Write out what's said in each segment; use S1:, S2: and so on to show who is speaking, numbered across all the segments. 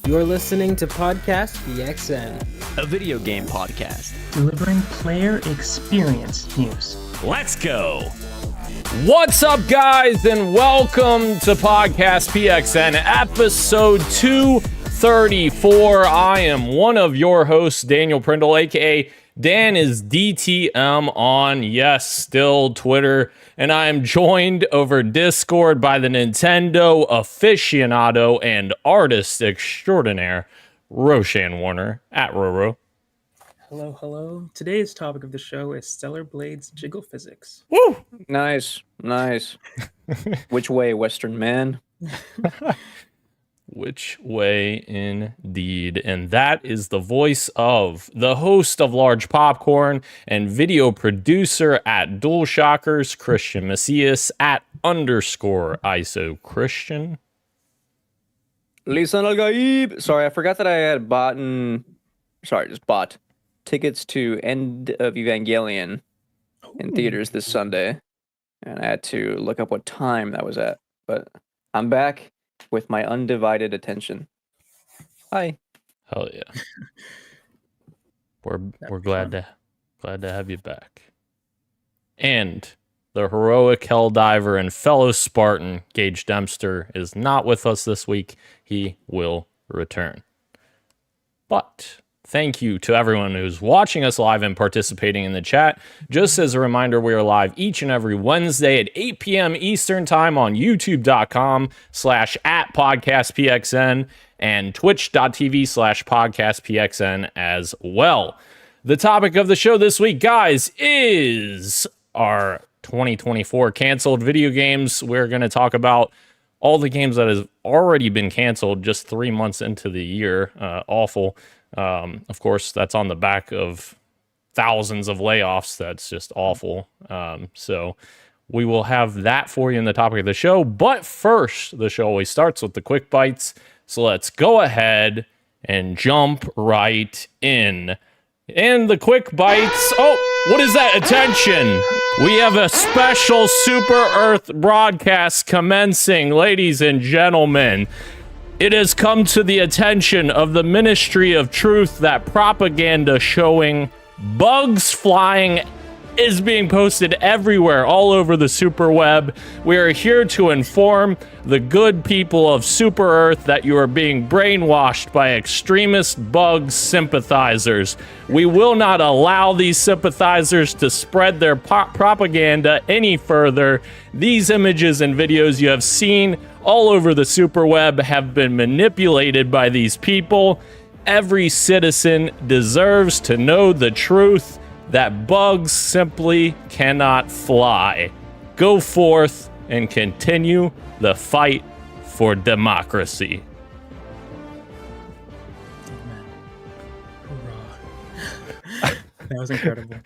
S1: You're listening to Podcast PXN,
S2: a video game podcast
S3: delivering player experience news.
S2: Let's go!
S4: What's up, guys, and welcome to Podcast PXN, episode 234. I am one of your hosts, Daniel Prindle, aka Dan is DTM on, yes, still Twitter, and I am joined over Discord by the Nintendo aficionado and artist extraordinaire, Roshan Warner, at Roro.
S3: Hello, hello. Today's topic of the show is Stellar Blade's jiggle physics.
S4: Woo!
S5: Nice. Which way, Western man?
S4: Which way, indeed. And that is the voice of the host of Large Popcorn and video producer at DualShockers, Christian Macias, at _ISO Christian.
S5: Lisan Al-Gaib. Sorry, I forgot that I had bought tickets to End of Evangelion in theaters this Sunday. And I had to look up what time that was at. But I'm back with my undivided attention. Hi.
S4: Hell yeah. We're glad to have you back. And the heroic Helldiver and fellow Spartan, Gage Dempster, is not with us this week. He will return. But thank you to everyone who's watching us live and participating in the chat. Just as a reminder, we are live each and every Wednesday at 8 p.m. Eastern Time on youtube.com/@podcastpxn and twitch.tv/podcastpxn as well. The topic of the show this week, guys, is our 2024 canceled video games. We're going to talk about all the games that have already been canceled just 3 months into the year. Awful. Of course, that's on the back of thousands of layoffs. That's just awful. So we will have that for you in the topic of the show. But first, the show always starts with the quick bites. So let's go ahead and jump right in. And the quick bites. Oh, what is that? Attention. We have a special Super Earth broadcast commencing, ladies and gentlemen. It has come to the attention of the Ministry of Truth that propaganda showing bugs flying is being posted everywhere, all over the super web. We are here to inform the good people of Super Earth that you are being brainwashed by extremist bug sympathizers. We will not allow these sympathizers to spread their propaganda any further. These images and videos you have seen all over the superweb have been manipulated by these people. Every citizen deserves to know the truth that bugs simply cannot fly. Go forth and continue the fight for democracy.
S3: That was incredible.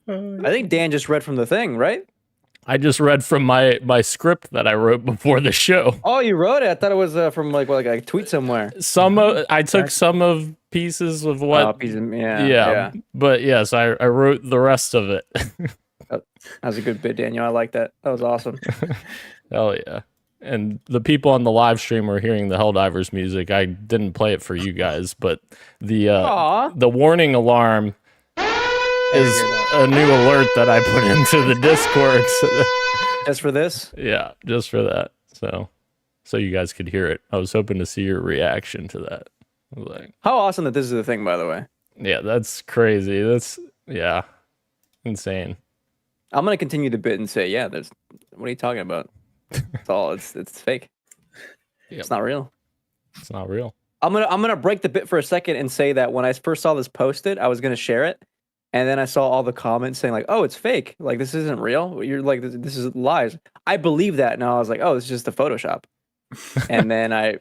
S5: I think Dan just read from the thing, right?
S4: I just read from my script that I wrote before the show.
S5: Oh, you wrote it? I thought it was from like a tweet somewhere.
S4: I took some of pieces of what.
S5: Yeah.
S4: But yes, I wrote the rest of it.
S5: That was a good bit, Daniel. I like that. That was awesome.
S4: Hell yeah. And the people on the live stream were hearing the Helldivers music. I didn't play it for you guys, but the warning alarm is a new alert that I put into the Discord.
S5: Just for this?
S4: Yeah, just for that. So you guys could hear it. I was hoping to see your reaction to that. I was like,
S5: how awesome that this is a thing, by the way.
S4: Yeah, that's crazy. That's insane.
S5: I'm gonna continue the bit and say, yeah, what are you talking about? It's fake. Yep. It's not real.
S4: It's not real.
S5: I'm gonna break the bit for a second and say that when I first saw this posted, I was gonna share it. And then I saw all the comments saying like, "Oh, it's fake. Like this isn't real. You're like this is lies." I believe that now. I was like, "Oh, it's just a Photoshop." And then I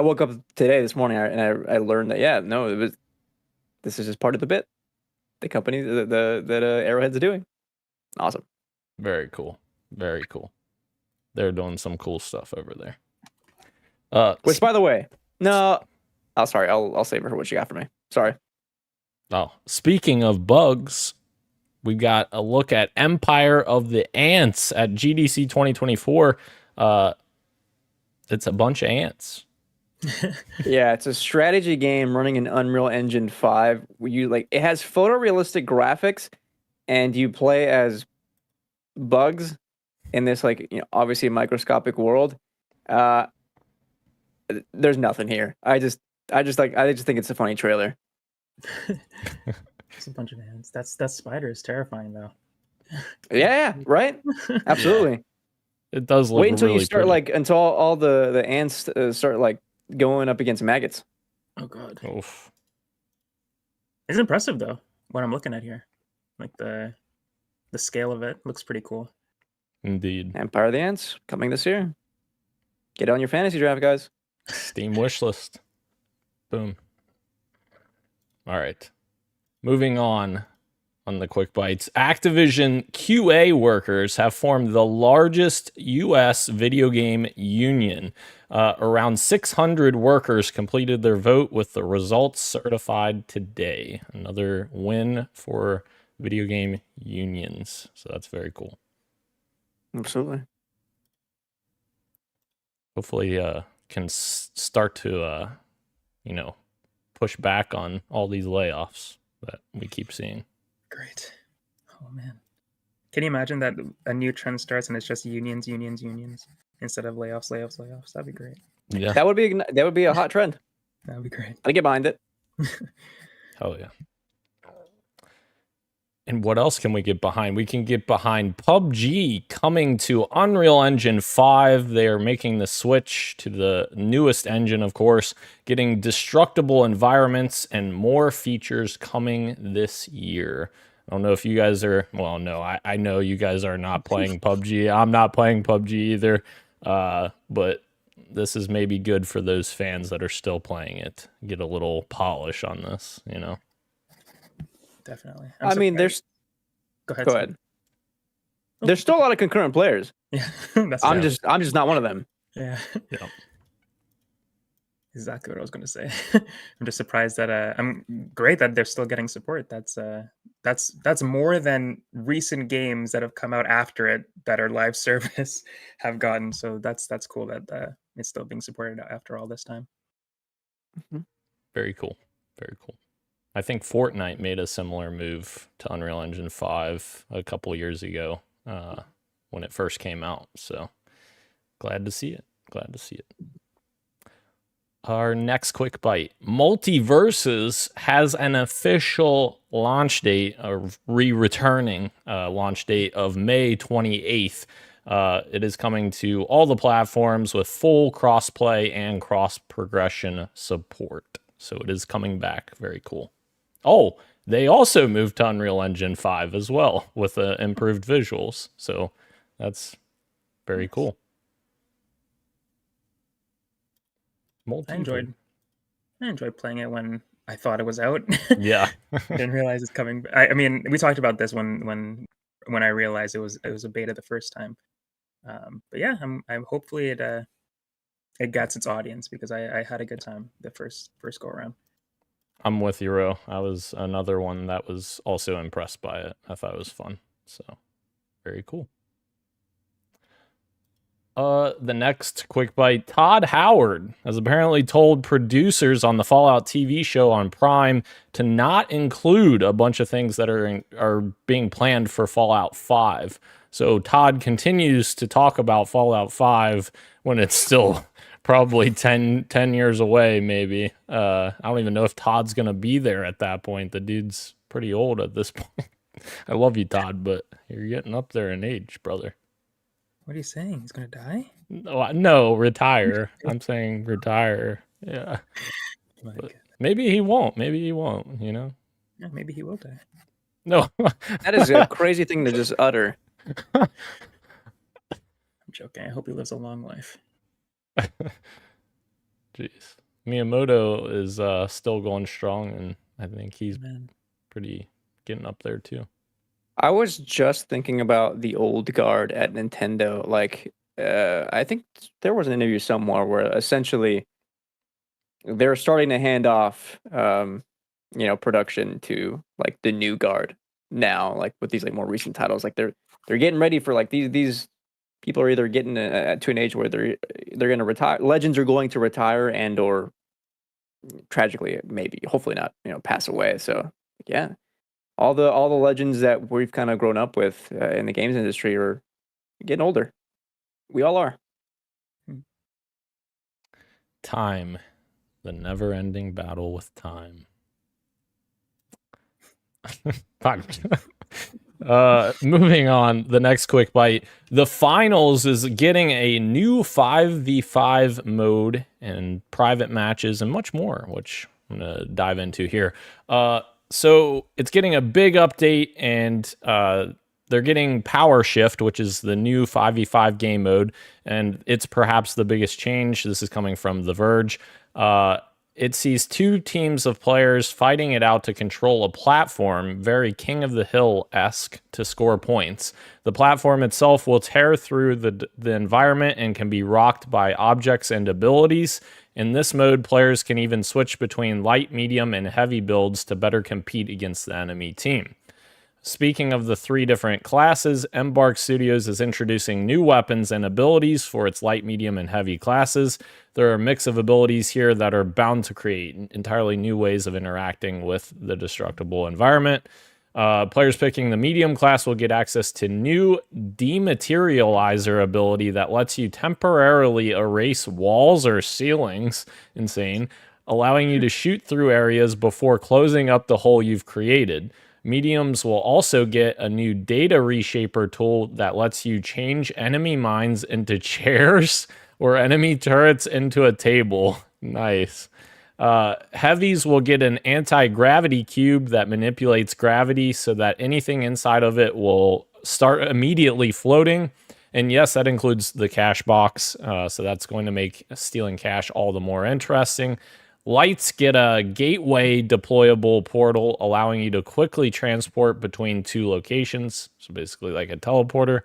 S5: woke up this morning and I learned that this is just part of the bit. The company that Arrowhead's doing. Awesome.
S4: Very cool. Very cool. They're doing some cool stuff over there.
S5: Which, by the way, no. Oh, sorry. I'll save it for what you got for me. Sorry.
S4: Oh, speaking of bugs, we got a look at Empire of the Ants at GDC 2024. It's a bunch of ants.
S5: Yeah, it's a strategy game running in Unreal Engine 5. It has photorealistic graphics, and you play as bugs in this obviously microscopic world. Uh, there's nothing here. I just think it's a funny trailer.
S3: It's a bunch of hands. That spider is terrifying though.
S5: Yeah, right. Absolutely.
S4: It does look
S5: Wait until
S4: really
S5: you start
S4: pretty.
S5: until all the ants start going up against maggots.
S3: Oh god.
S4: Oof.
S3: It's impressive though, what I'm looking at here. Like the scale of it looks pretty cool.
S4: Indeed.
S5: Empire of the Ants coming this year. Get on your fantasy draft, guys.
S4: Steam wish list. Boom. All right. Moving on the quick bites. Activision QA workers have formed the largest U.S. video game union. Around 600 workers completed their vote with the results certified today. Another win for video game unions. So that's very cool.
S5: Absolutely.
S4: Hopefully can start to push back on all these layoffs that we keep seeing.
S3: Great. Oh man. Can you imagine that a new trend starts and it's just unions instead of layoffs? That'd be great.
S4: Yeah.
S5: That would be a hot trend.
S3: That'd be great.
S5: I'd get behind it.
S4: Hell yeah. And what else can we get behind? We can get behind PUBG coming to Unreal Engine 5. They are making the switch to the newest engine, of course, getting destructible environments and more features coming this year. I don't know if you guys are, well, no, I know you guys are not playing PUBG. I'm not playing PUBG either, but this is maybe good for those fans that are still playing it. Get a little polish on this, you know?
S3: Definitely.
S5: I mean,
S3: surprised. Go
S5: Go
S3: ahead.
S5: ahead. There's still a lot of concurrent players.
S3: Yeah. That's
S5: I'm
S3: right.
S5: just not one of them.
S3: Yeah.
S4: Yeah.
S3: Exactly what I was going to say. I'm just surprised that I'm great that they're still getting support. That's more than recent games that have come out after it that are live service have gotten. So that's cool that it's still being supported after all this time.
S4: Very cool. Very cool. I think Fortnite made a similar move to Unreal Engine 5 a couple years ago when it first came out. So glad to see it. Glad to see it. Our next quick bite. Multiverses has an official launch date, a returning launch date of May 28th. It is coming to all the platforms with full crossplay and cross progression support. So it is coming back. Very cool. Oh, they also moved to Unreal Engine 5 as well with improved visuals. So that's very cool.
S3: I enjoyed playing it when I thought it was out.
S4: Yeah.
S3: Didn't realize it's coming. I mean, we talked about this when I realized it was a beta the first time. But yeah, I'm hopefully it gets its audience because I had a good time the first go around.
S4: I'm with you, Ro. I was another one that was also impressed by it. I thought it was fun. So, very cool. The next quick bite. Todd Howard has apparently told producers on the Fallout TV show on Prime to not include a bunch of things that are being planned for Fallout 5. So Todd continues to talk about Fallout 5 when it's still probably 10 years away, maybe. I don't even know if Todd's going to be there at that point. The dude's pretty old at this point. I love you, Todd, but you're getting up there in age, brother.
S3: What are you saying? He's gonna die?
S4: No, retire. I'm saying retire. Yeah. Maybe he won't. Maybe he won't, you know?
S3: Yeah, maybe he will die.
S4: No.
S5: That is a crazy thing to just utter.
S3: I'm joking. I hope he lives a long life.
S4: Jeez. Miyamoto is still going strong, and I think he's pretty getting up there too.
S5: I was just thinking about the old guard at Nintendo. I think there was an interview somewhere where essentially they're starting to hand off, production to the new guard now, with these more recent titles. They're getting ready for these people are either getting to an age where they're going to retire. Legends are going to retire and or tragically, maybe, hopefully not, pass away. So yeah, all the legends that we've kind of grown up with in the games industry are getting older. We all are.
S4: Time, the never-ending battle with time. Moving on, the next quick bite. The finals is getting a new 5v5 mode and private matches and much more, which I'm going to dive into here. So it's getting a big update, and they're getting Power Shift, which is the new 5v5 game mode, and it's perhaps the biggest change. This is coming from The Verge. It sees two teams of players fighting it out to control a platform, very King of the Hill-esque, to score points. The platform itself will tear through the environment and can be rocked by objects and abilities. In this mode, players can even switch between light, medium, and heavy builds to better compete against the enemy team. Speaking of the three different classes, Embark Studios is introducing new weapons and abilities for its light, medium, and heavy classes. There are a mix of abilities here that are bound to create entirely new ways of interacting with the destructible environment. Players picking the medium class will get access to new dematerializer ability that lets you temporarily erase walls or ceilings, insane, allowing you to shoot through areas before closing up the hole you've created. Mediums will also get a new data reshaper tool that lets you change enemy mines into chairs or enemy turrets into a table. Nice. Heavies will get an anti-gravity cube that manipulates gravity so that anything inside of it will start immediately floating. And yes, that includes the cash box. So that's going to make stealing cash all the more interesting. Lights get a gateway deployable portal, allowing you to quickly transport between two locations. So basically like a teleporter.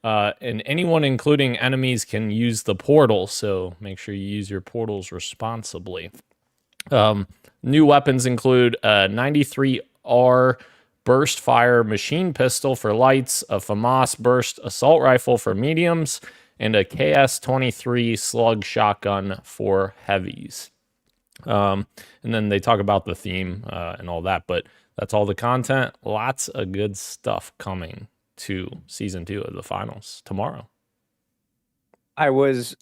S4: And anyone, including enemies, can use the portal. So make sure you use your portals responsibly. New weapons include a 93R burst fire machine pistol for lights, a FAMAS burst assault rifle for mediums, and a KS-23 slug shotgun for heavies. And then they talk about the theme and all that, but that's all the content. Lots of good stuff coming to season 2 of the finals tomorrow.
S5: I was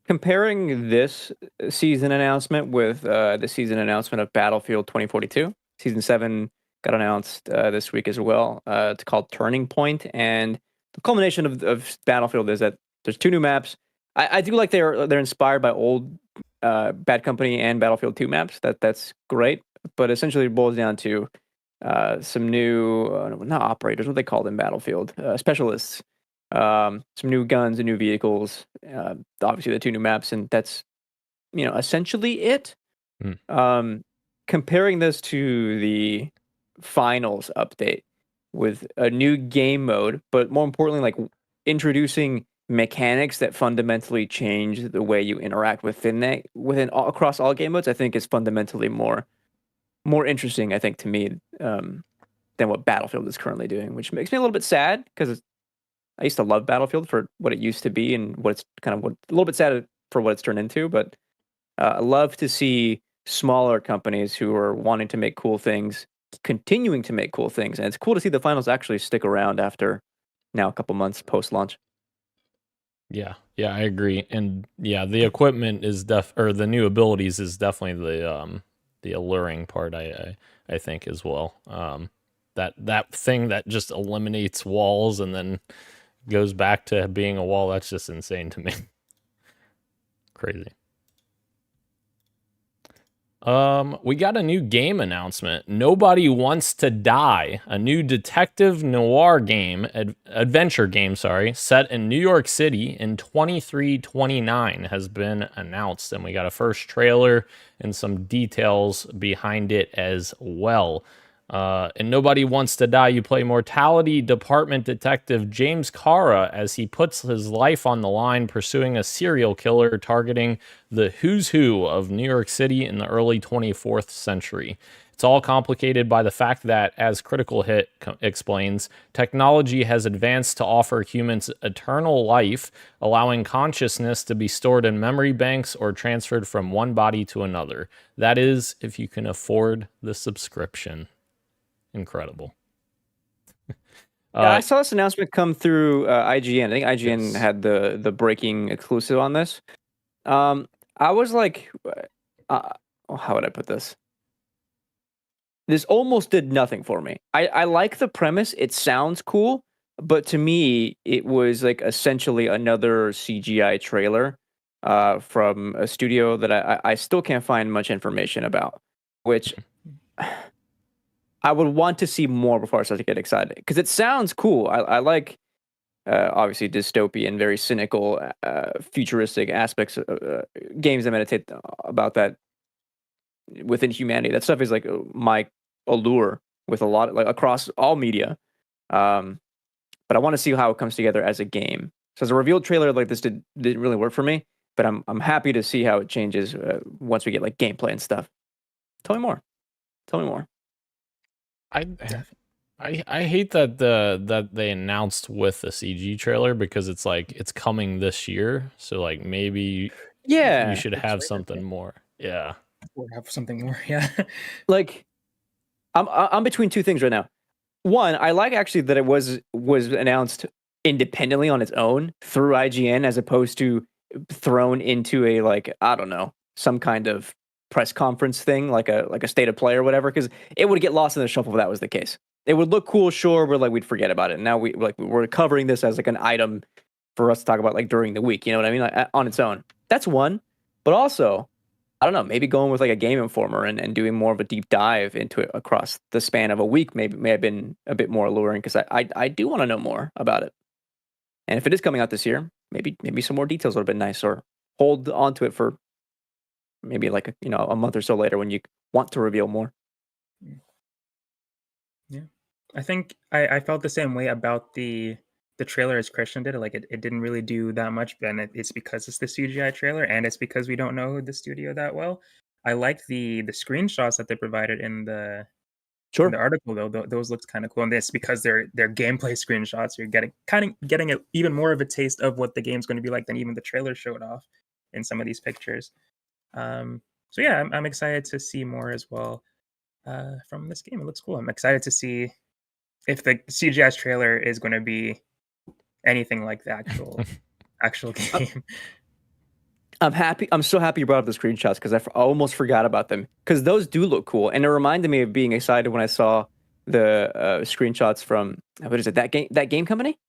S5: comparing this season announcement with the season announcement of Battlefield 2042. Season 7 got announced this week as well. It's called Turning Point, and the culmination of Battlefield is that there's 2 new maps. I do like they're inspired by old Bad Company and Battlefield 2 maps. That's great, but essentially it boils down to some new not operators, what they called in Battlefield, specialists, some new guns and new vehicles, obviously the 2 new maps, and that's essentially it. Comparing this to the finals update with a new game mode, but more importantly, like introducing mechanics that fundamentally change the way you interact across all game modes, I think is fundamentally more interesting, I think, to me, than what Battlefield is currently doing, which makes me a little bit sad because I used to love Battlefield for what it used to be and what it's a little bit sad for what it's turned into. But I love to see smaller companies who are wanting to make cool things continuing to make cool things, and it's cool to see the finals actually stick around after now a couple months post-launch.
S4: Yeah, I agree. And yeah, the equipment is the new abilities is definitely the alluring part, I think, as well. That thing that just eliminates walls and then goes back to being a wall, that's just insane to me. Crazy. We got a new game announcement. Nobody Wants to Die, a new detective noir game, adventure game, set in New York City in 2329 has been announced, and we got a first trailer and some details behind it as well. And Nobody Wants to Die, you play Mortality Department Detective James Cara as he puts his life on the line pursuing a serial killer targeting the who's who of New York City in the early 24th century. It's all complicated by the fact that, as Critical Hit explains, technology has advanced to offer humans eternal life, allowing consciousness to be stored in memory banks or transferred from one body to another. That is, if you can afford the subscription. Incredible.
S5: Yeah, I saw this announcement come through IGN. I think IGN
S4: Yes.
S5: had the breaking exclusive on this. I was like, how would I put this? This almost did nothing for me. I like the premise. It sounds cool, but to me, it was like essentially another CGI trailer from a studio that I still can't find much information about, which I would want to see more before I start to get excited, because it sounds cool. I like obviously dystopian, very cynical, futuristic aspects of games that meditate about that within humanity. That stuff is like my allure with a lot, like across all media. But I want to see how it comes together as a game. So as a revealed trailer like this didn't really work for me, but I'm happy to see how it changes once we get like gameplay and stuff. Tell me more. Tell me more.
S4: I hate that they announced with the CG trailer, because it's like it's coming this year, so like maybe you should have something more. Yeah.
S3: Or have something more. Yeah.
S5: Like I'm between two things right now. One, I like actually that it was announced independently on its own through IGN, as opposed to thrown into a, like, I don't know, some kind of press conference thing, like a state of play or whatever, because it would get lost in the shuffle if that was the case. It would look cool, sure, but like we'd forget about it. And now we're covering this as like an item for us to talk about like during the week. You know what I mean? Like on its own. That's one. But also, I don't know, maybe going with like a Game Informer and doing more of a deep dive into it across the span of a week may have been a bit more alluring, because I do want to know more about it. And if it is coming out this year, maybe some more details would have been nice, or hold onto it for maybe like a month or so later when you want to reveal more.
S3: Yeah, I think I felt the same way about the trailer as Christian did. Like it didn't really do that much, but it's because it's the CGI trailer, and it's because we don't know the studio that well. I like the screenshots that they provided in the article though. Those looked kind of cool, and it's because they're gameplay screenshots. You're getting even more of a taste of what the game's going to be like than even the trailer showed off in some of these pictures. So yeah, I'm excited to see more as well from this game. It looks cool. I'm excited to see if the CGI trailer is going to be anything like the actual game.
S5: I'm so happy you brought up the screenshots, because I almost forgot about them, because those do look cool, and it reminded me of being excited when I saw the screenshots from, what is it, that game company?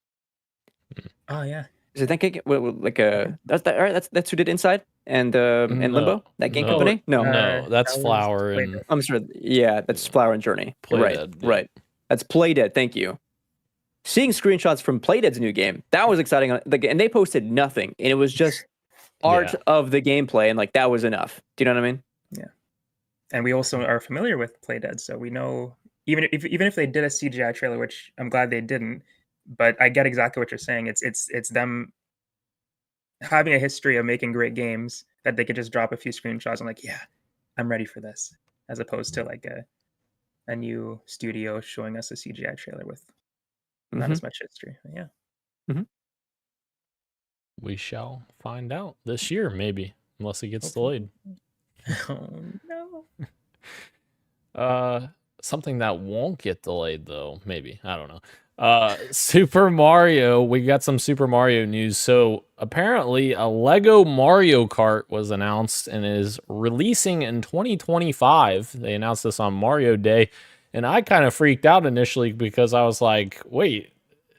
S3: Oh yeah,
S5: Is it that game? Like that's who did Inside and Limbo? That game company?
S4: No, that's
S3: that was
S4: Flower and
S3: Playdead.
S5: I'm sorry. Yeah, that's Flower and Journey.
S4: Playdead, yeah.
S5: Right. That's Playdead. Thank you. Seeing screenshots from Playdead's new game, that was exciting. And they posted nothing, and it was just art of the gameplay, and like that was enough. Do you know what I mean?
S3: Yeah. And we also are familiar with Playdead, so we know even if they did a CGI trailer, which I'm glad they didn't, but I get exactly what you're saying. It's them having a history of making great games that they could just drop a few screenshots and like, yeah, I'm ready for this, as opposed to like a new studio showing us a CGI trailer with not as much history. But yeah.
S4: we shall find out this year, maybe, unless it gets delayed.
S3: Oh no.
S4: Something that won't get delayed, though, maybe. I don't know. Super Mario. We got some Super Mario news. So apparently a Lego Mario Kart was announced and is releasing in 2025. They announced this on Mario Day, and I kind of freaked out initially, because I was like, wait,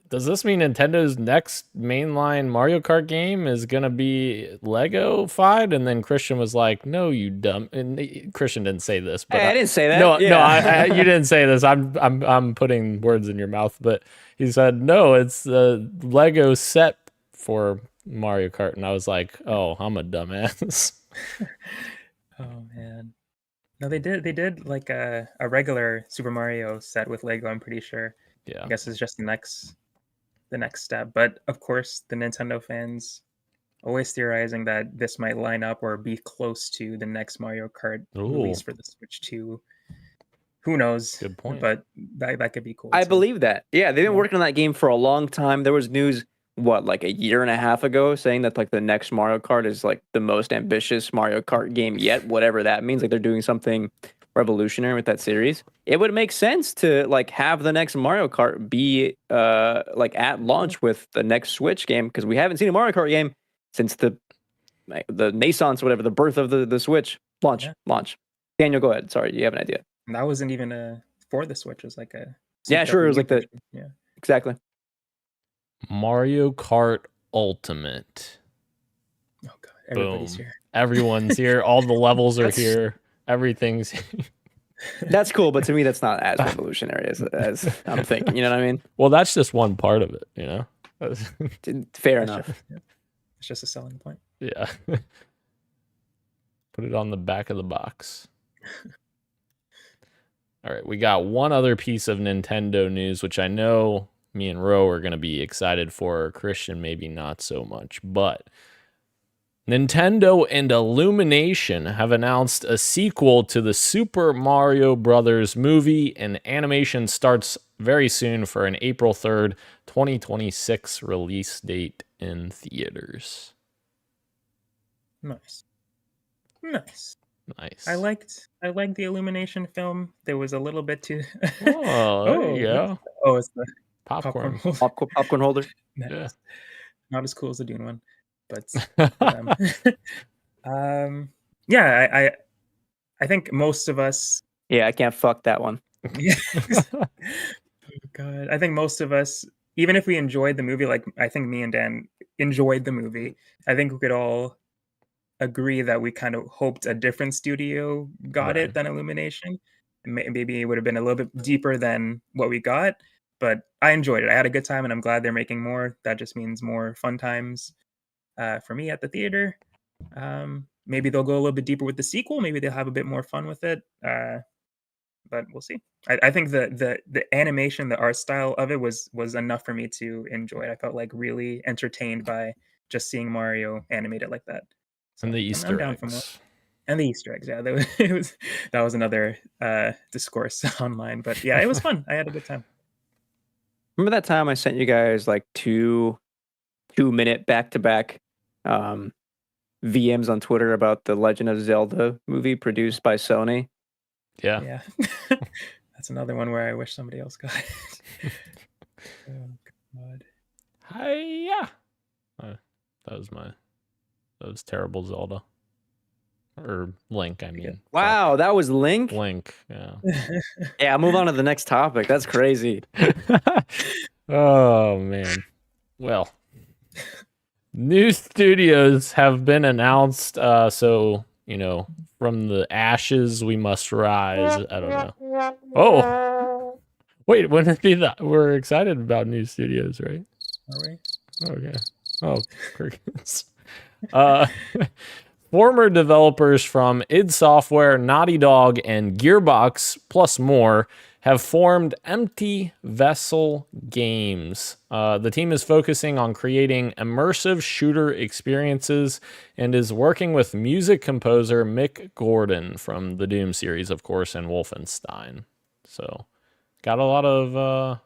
S4: does this mean Nintendo's next mainline Mario Kart game is gonna be Lego-fied? And then Christian was like, "No, you dumb." And Christian didn't say this, but
S5: I didn't say that.
S4: No,
S5: Yeah.
S4: you didn't say this. I'm putting words in your mouth, but he said, "No, it's the Lego set for Mario Kart," and I was like, "Oh, I'm a dumbass."
S3: Oh man. No, they did. They did like a regular Super Mario set with Lego. I'm pretty sure.
S4: Yeah.
S3: I guess it's just the next step. But of course, the Nintendo fans always theorizing that this might line up or be close to the next Mario Kart release
S4: Ooh.
S3: for the Switch 2. Who knows?
S4: Good point.
S3: But that could be cool.
S5: I
S3: too.
S5: believe that. Yeah, they've been
S3: Yeah.
S5: working on that game for a long time. There was news, like a year and a half ago, saying that like the next Mario Kart is like the most ambitious Mario Kart game yet, whatever that means. Like they're doing something revolutionary with that series. It would make sense to like have the next Mario Kart be like at launch with the next Switch game, because we haven't seen a Mario Kart game since the naissance, whatever, the birth of the Switch. Launch. Daniel, go ahead. Sorry, you have an idea.
S3: And that wasn't even for the Switch. It was like a
S5: Yeah, sure. It was like the
S3: yeah.
S5: exactly.
S4: Mario Kart Ultimate.
S3: Oh god, everybody's
S4: Boom.
S3: here.
S4: Everyone's here. All the levels are
S5: That's-
S4: here. Everything's
S5: That's cool, but to me, that's not as revolutionary as I'm thinking. You know what I mean?
S4: well, that's just one part of it, you know?
S5: Fair
S3: That's
S5: enough.
S3: just, yeah. It's just a selling point.
S4: Yeah. Put it on the back of the box. All right, we got one other piece of Nintendo news, which I know me and Ro are going to be excited for. Christian, maybe not so much, but Nintendo and Illumination have announced a sequel to the Super Mario Brothers movie, and animation starts very soon for an April 3rd, 2026 release date in theaters.
S3: Nice.
S4: Nice.
S3: I liked the Illumination film. There was a little bit too.
S4: Oh, there you go.
S3: Oh, it's the
S4: Popcorn.
S3: popcorn.
S5: Popcorn holder.
S3: Nice.
S4: Yeah.
S3: Not as cool as the Dune one, but yeah, I think most of us.
S5: Yeah, I can't fuck that one.
S3: Yeah. Oh, God, I think most of us, even if we enjoyed the movie, like I think me and Dan enjoyed the movie, I think we could all agree that we kind of hoped a different studio got
S4: Right.
S3: it than Illumination. Maybe it would have been a little bit deeper than what we got, but I enjoyed it. I had a good time, and I'm glad they're making more. That just means more fun times for me at the theater. Maybe they'll go a little bit deeper with the sequel. Maybe they'll have a bit more fun with it. But we'll see. I think the animation, the art style of it was enough for me to enjoy it. I felt like really entertained by just seeing Mario animated like that.
S4: And the
S3: I'm
S4: Easter
S3: down for more.
S4: eggs.
S3: And the Easter eggs, yeah, that was another discourse online. But yeah, it was fun. I had a good time.
S5: Remember that time I sent you guys like 2-minute back-to-back VMs on Twitter about the Legend of Zelda movie produced by Sony?
S4: Yeah.
S3: Yeah, that's another one where I wish somebody else got it. Oh God.
S4: Hiya. That was terrible Zelda. Or Link, I mean.
S5: Wow, that was Link?
S4: Link, yeah.
S5: Yeah, move on to the next topic. That's crazy.
S4: Oh, man. Well, new studios have been announced. So, you know, from the ashes, we must rise. I don't know. Oh, wait, wouldn't it be that we're excited about new studios, right?
S3: Are we?
S4: Okay. Oh, crickets. Former developers from id Software, Naughty Dog, and Gearbox, plus more, have formed Empty Vessel Games. The team is focusing on creating immersive shooter experiences and is working with music composer Mick Gordon from the Doom series, of course, and Wolfenstein. So, got a lot of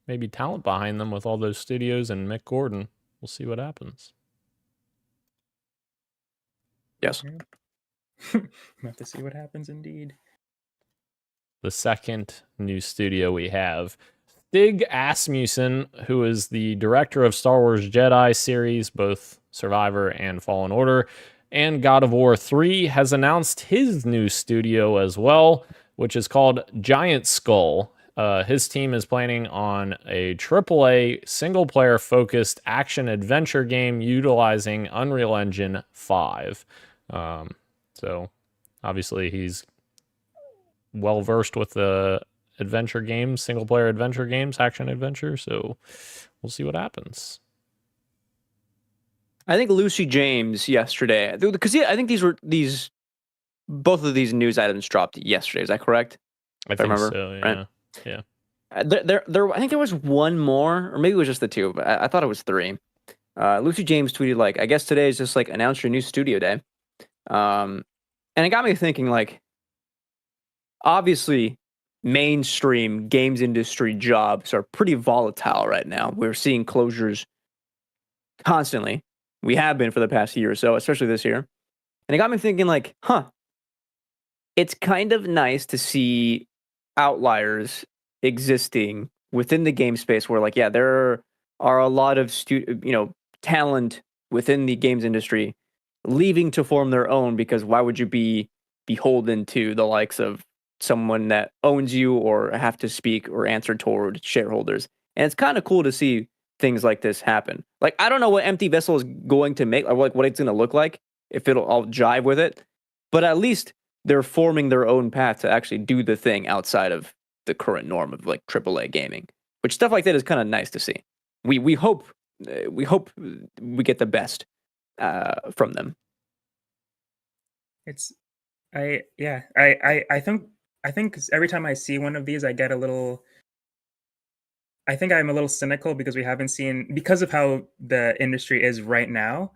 S4: maybe talent behind them with all those studios and Mick Gordon. We'll see what happens.
S5: Yes.
S3: We'll have to see what happens indeed.
S4: The second new studio we have, Stig Asmussen, who is the director of Star Wars Jedi series, both Survivor and Fallen Order, and God of War 3, has announced his new studio as well, which is called Giant Skull. His team is planning on a AAA single-player focused action-adventure game utilizing Unreal Engine 5. So, obviously, he's well-versed with the adventure games, single-player adventure games, action-adventure, so we'll see what happens.
S5: I think Lucy James yesterday, because I think these both of these news items dropped yesterday. Is that correct?
S4: I think
S5: remember,
S4: so. Yeah.
S5: right?
S4: Yeah.
S5: There. I think there was one more, or maybe it was just the two. But I thought it was three. Lucy James tweeted like, "I guess today is just like announce your new studio day," and it got me thinking. Like, obviously, mainstream games industry jobs are pretty volatile right now. We're seeing closures constantly. We have been for the past year or so, especially this year. And it got me thinking, like, it's kind of nice to see outliers existing within the game space where, like, yeah, there are a lot of talent within the games industry leaving to form their own, because why would you be beholden to the likes of someone that owns you or have to speak or answer toward shareholders? And it's kind of cool to see things like this happen. Like, I don't know what Empty Vessel is going to make, or like what it's going to look like, if it'll all jive with it, but at least they're forming their own path to actually do the thing outside of the current norm of like AAA gaming, which stuff like that is kind of nice to see. We hope we get the best from them.
S3: It's I think every time I see one of these, I get a little. I think I'm a little cynical because we haven't seen, because of how the industry is right now,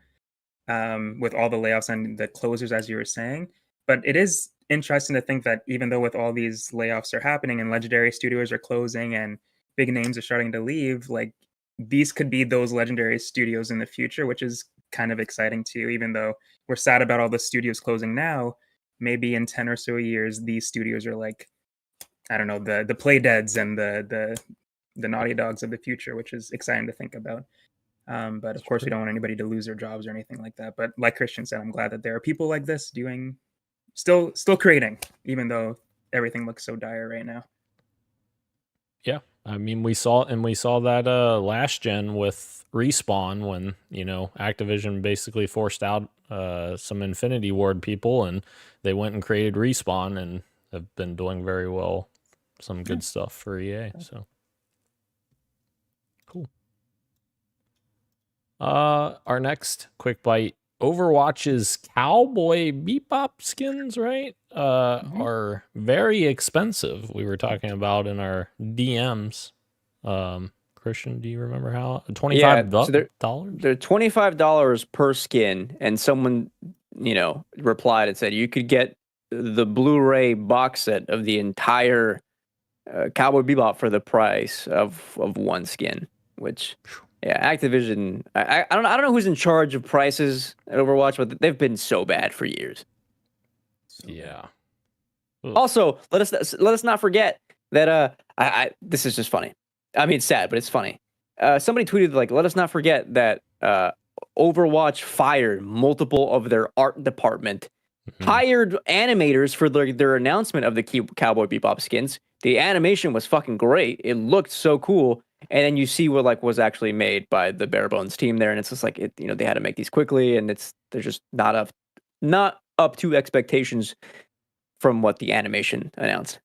S3: with all the layoffs and the closures, as you were saying. But it is interesting to think that even though with all these layoffs are happening and legendary studios are closing and big names are starting to leave, like these could be those legendary studios in the future, which is kind of exciting too. Even though we're sad about all the studios closing now, maybe in 10 or so years, these studios are like, I don't know, the Play Deads and the Naughty Dogs of the future, which is exciting to think about. But of course, we don't want anybody to lose their jobs or anything like that. But like Christian said, I'm glad that there are people like this doing, still creating, even though everything looks so dire right now.
S4: Yeah. I mean, we saw that last gen with Respawn when, Activision basically forced out some Infinity Ward people, and they went and created Respawn and have been doing very well. Some good stuff for EA. So cool. Our next quick bite. Overwatch's Cowboy Bebop skins, right? Are very expensive. We were talking about in our DMs. Christian, do you remember how? $25?
S5: So they're $25 per skin, and someone, replied and said you could get the Blu-ray box set of the entire Cowboy Bebop for the price of one skin, which. Yeah, Activision. I don't know who's in charge of prices at Overwatch, but they've been so bad for years.
S4: Yeah.
S5: Also, let us not forget that this is just funny. I mean, it's sad, but it's funny. Somebody tweeted like, let us not forget that Overwatch fired multiple of their art department, hired animators for their announcement of the Cowboy Bebop skins. The animation was fucking great. It looked so cool. And then you see what was actually made by the bare bones team there, and it's just like they had to make these quickly, and they're just not up to expectations from what the animation announced.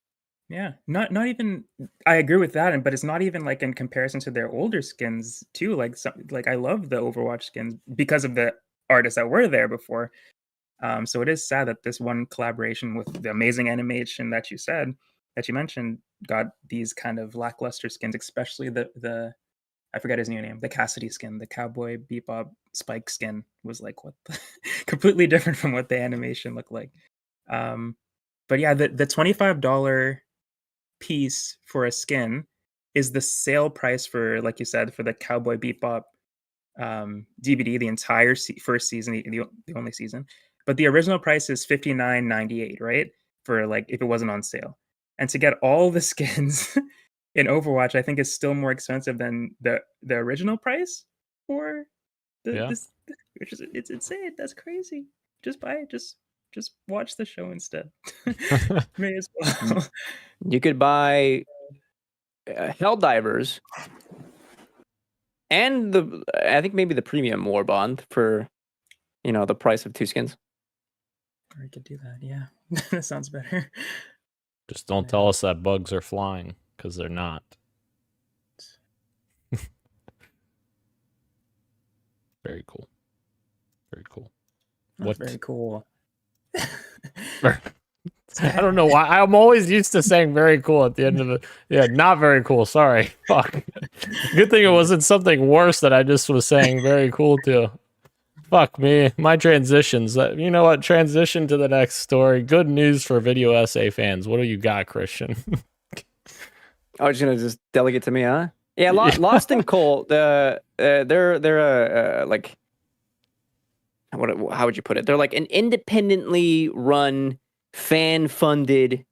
S3: Yeah, not even. I agree with that, but it's not even like in comparison to their older skins too. Like I love the Overwatch skins because of the artists that were there before. So it is sad that this one collaboration with the amazing animation that you mentioned got these kind of lackluster skins, especially the I forget his new name, the Cassidy skin, the Cowboy Bebop Spike skin was like completely different from what the animation looked like. But yeah, the $25 piece for a skin is the sale price for, like you said, for the Cowboy Bebop DVD, the entire first season, the only season. But the original price is $59.98, right? For like if it wasn't on sale. And to get all the skins in Overwatch, I think is still more expensive than the original price for this, which is it's insane. That's crazy. Just buy it. Just watch the show instead. May as well.
S5: You could buy Helldivers and I think maybe the premium War Bond for the price of two skins.
S3: Or you could do that. Yeah, that sounds better.
S4: Just don't tell us that bugs are flying, because they're not. Very cool. Very cool.
S3: That's very cool.
S4: I don't know why. I'm always used to saying very cool at the end of it. Yeah, not very cool. Sorry. Fuck. Good thing it wasn't something worse that I just was saying very cool to. Fuck me. My transitions. You know what? Transition to the next story. Good news for video essay fans. What do you got, Christian?
S5: Oh, you're gonna just delegate to me, huh? Yeah, Lost in Colt. They're like, how would you put it? They're like an independently run, fan-funded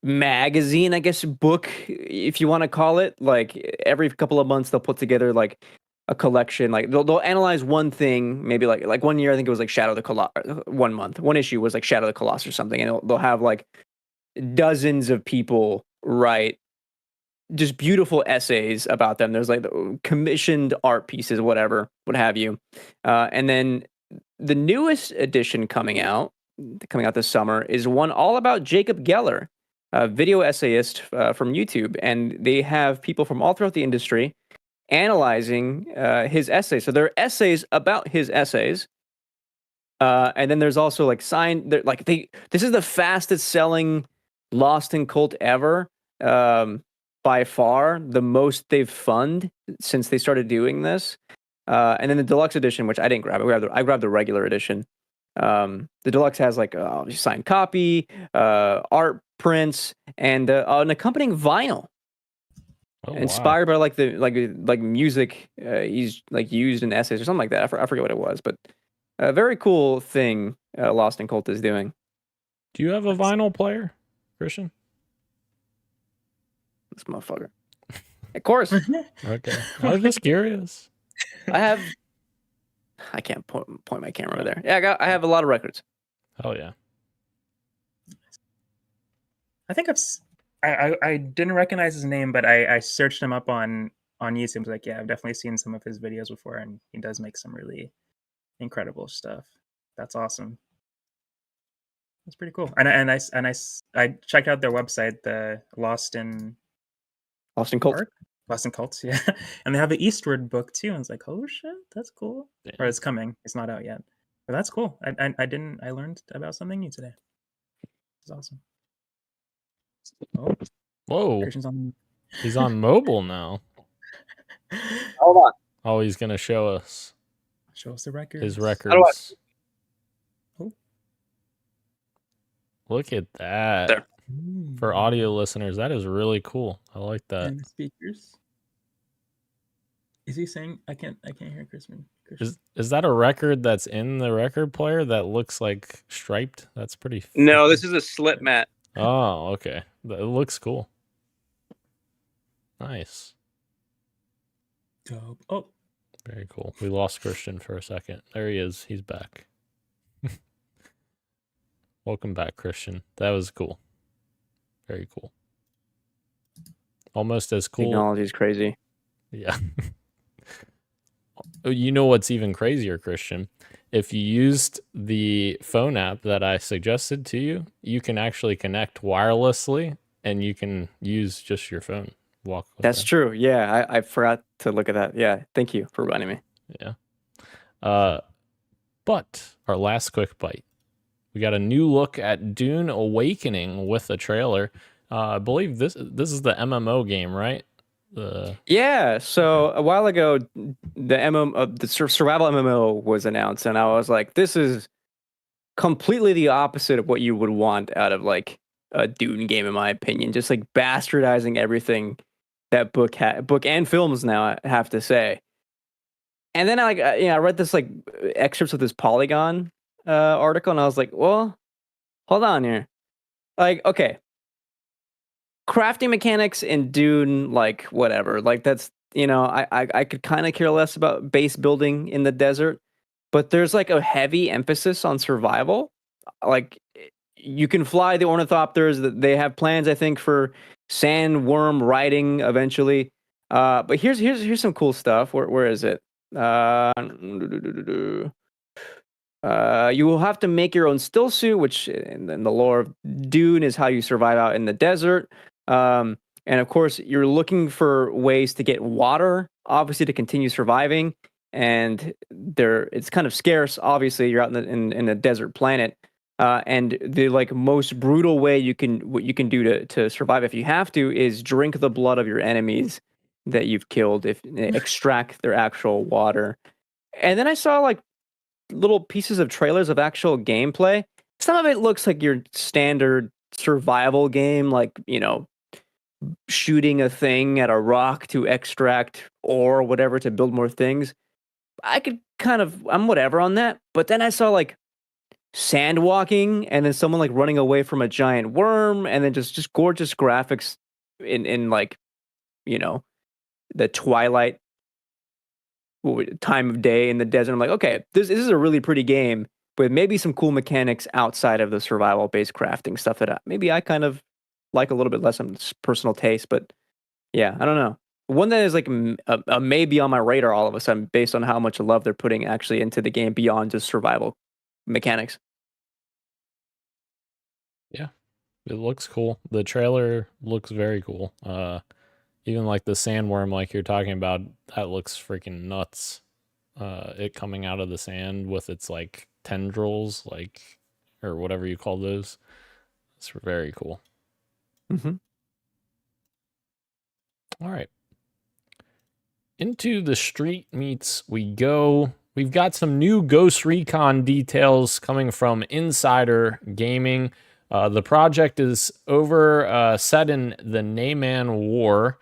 S5: magazine, I guess, book, if you want to call it. Like every couple of months, they'll put together like a collection. Like they'll analyze one thing. Maybe like 1 year, I think it was like Shadow of the Colossus. 1 month, one issue was like Shadow of the Colossus or something, and they'll have like dozens of people write just beautiful essays about them. There's like commissioned art pieces, whatever, what have you. And then the newest edition coming out this summer is one all about Jacob Geller, a video essayist from YouTube. And they have people from all throughout the industry analyzing his essays. So there are essays about his essays. And then there's also like this is the fastest selling Lost in Colt ever. By far the most they've funded since they started doing this. And then the deluxe edition, which I didn't grab, I grabbed the regular edition. The deluxe has like a signed copy, art prints, and an accompanying vinyl. Inspired by like the music he's like used in essays or something like that. I forget what it was, but a very cool thing Lost in Colt is doing.
S4: Do you have a vinyl player, Christian?
S5: This motherfucker. Of course.
S4: Okay. I was just curious.
S5: I can't point my camera over there. Yeah, I have a lot of records.
S4: Oh yeah.
S3: I think I didn't recognize his name, but I searched him up on YouTube. I was like, yeah, I've definitely seen some of his videos before, and he does make some really incredible stuff. That's awesome. That's pretty cool. And I checked out their website, the Lost in
S5: Colt.
S3: Lost in Cults, yeah. And they have an Eastward book too. And I was like, oh shit, that's cool. Yeah. Or it's coming. It's not out yet. But that's cool. I learned about something new today. It's awesome. Oh.
S4: Whoa. He's on mobile now.
S5: Hold on.
S4: Oh, he's gonna show us.
S3: Show us the records.
S4: His records. Oh. Look at that.
S5: There.
S4: For audio listeners, that is really cool. I like that.
S3: And the speakers. Is he saying I can't hear Christian?
S4: Is that a record that's in the record player that looks like striped? That's pretty
S5: No, this is a slip mat.
S4: Oh, okay. It looks cool. Nice.
S3: Dope. Oh.
S4: Very cool. We lost Christian for a second. There he is. He's back. Welcome back, Christian. That was cool. Very cool. Almost as cool.
S5: Technology is crazy.
S4: Yeah. You know what's even crazier, Christian? If you used the phone app that I suggested to you, you can actually connect wirelessly and you can use just your phone.
S5: That's true. Yeah, I forgot to look at that. Yeah, thank you for reminding me.
S4: Yeah. But our last quick bite. We got a new look at Dune Awakening with a trailer. I believe this is the MMO game, right?
S5: Yeah. So a while ago, the survival MMO was announced, and I was like, "This is completely the opposite of what you would want out of like a Dune game, in my opinion. Just like bastardizing everything that book and films now have to say." And then I read this like excerpts of this Polygon article, and I was like, well, hold on here. Like, okay, crafting mechanics in Dune, like whatever, like that's, I could kind of care less about base building in the desert, but there's like a heavy emphasis on survival. Like you can fly the ornithopters. They have plans, I think, for sandworm riding eventually. But here's some cool stuff. Where is it? You will have to make your own still suit, which in the lore of Dune is how you survive out in the desert. And of course, you're looking for ways to get water, obviously, to continue surviving. And it's kind of scarce. Obviously, you're out in a desert planet. And the like most brutal way what you can do to survive if you have to is drink the blood of your enemies that you've killed, if extract their actual water. And then I saw like little pieces of trailers of actual gameplay. Some of it looks like your standard survival game, like, shooting a thing at a rock to extract ore or whatever to build more things. I'm whatever on that. But then I saw like sand walking and then someone like running away from a giant worm and then just gorgeous graphics in like, the twilight time of day in the desert. I'm like, okay, this is a really pretty game with maybe some cool mechanics outside of the survival based crafting stuff that maybe I kind of like a little bit less on personal taste. But yeah, I don't know. One that is like a maybe on my radar all of a sudden based on how much love they're putting actually into the game beyond just survival mechanics.
S4: Yeah, it looks cool. The trailer looks very cool. Even like the sandworm, like you're talking about, that looks freaking nuts. It coming out of the sand with its like tendrils, like, or whatever you call those. It's very cool.
S5: Mm-hmm.
S4: All right. Into the street meets we go. We've got some new Ghost Recon details coming from Insider Gaming. The project is set in the Nayman War.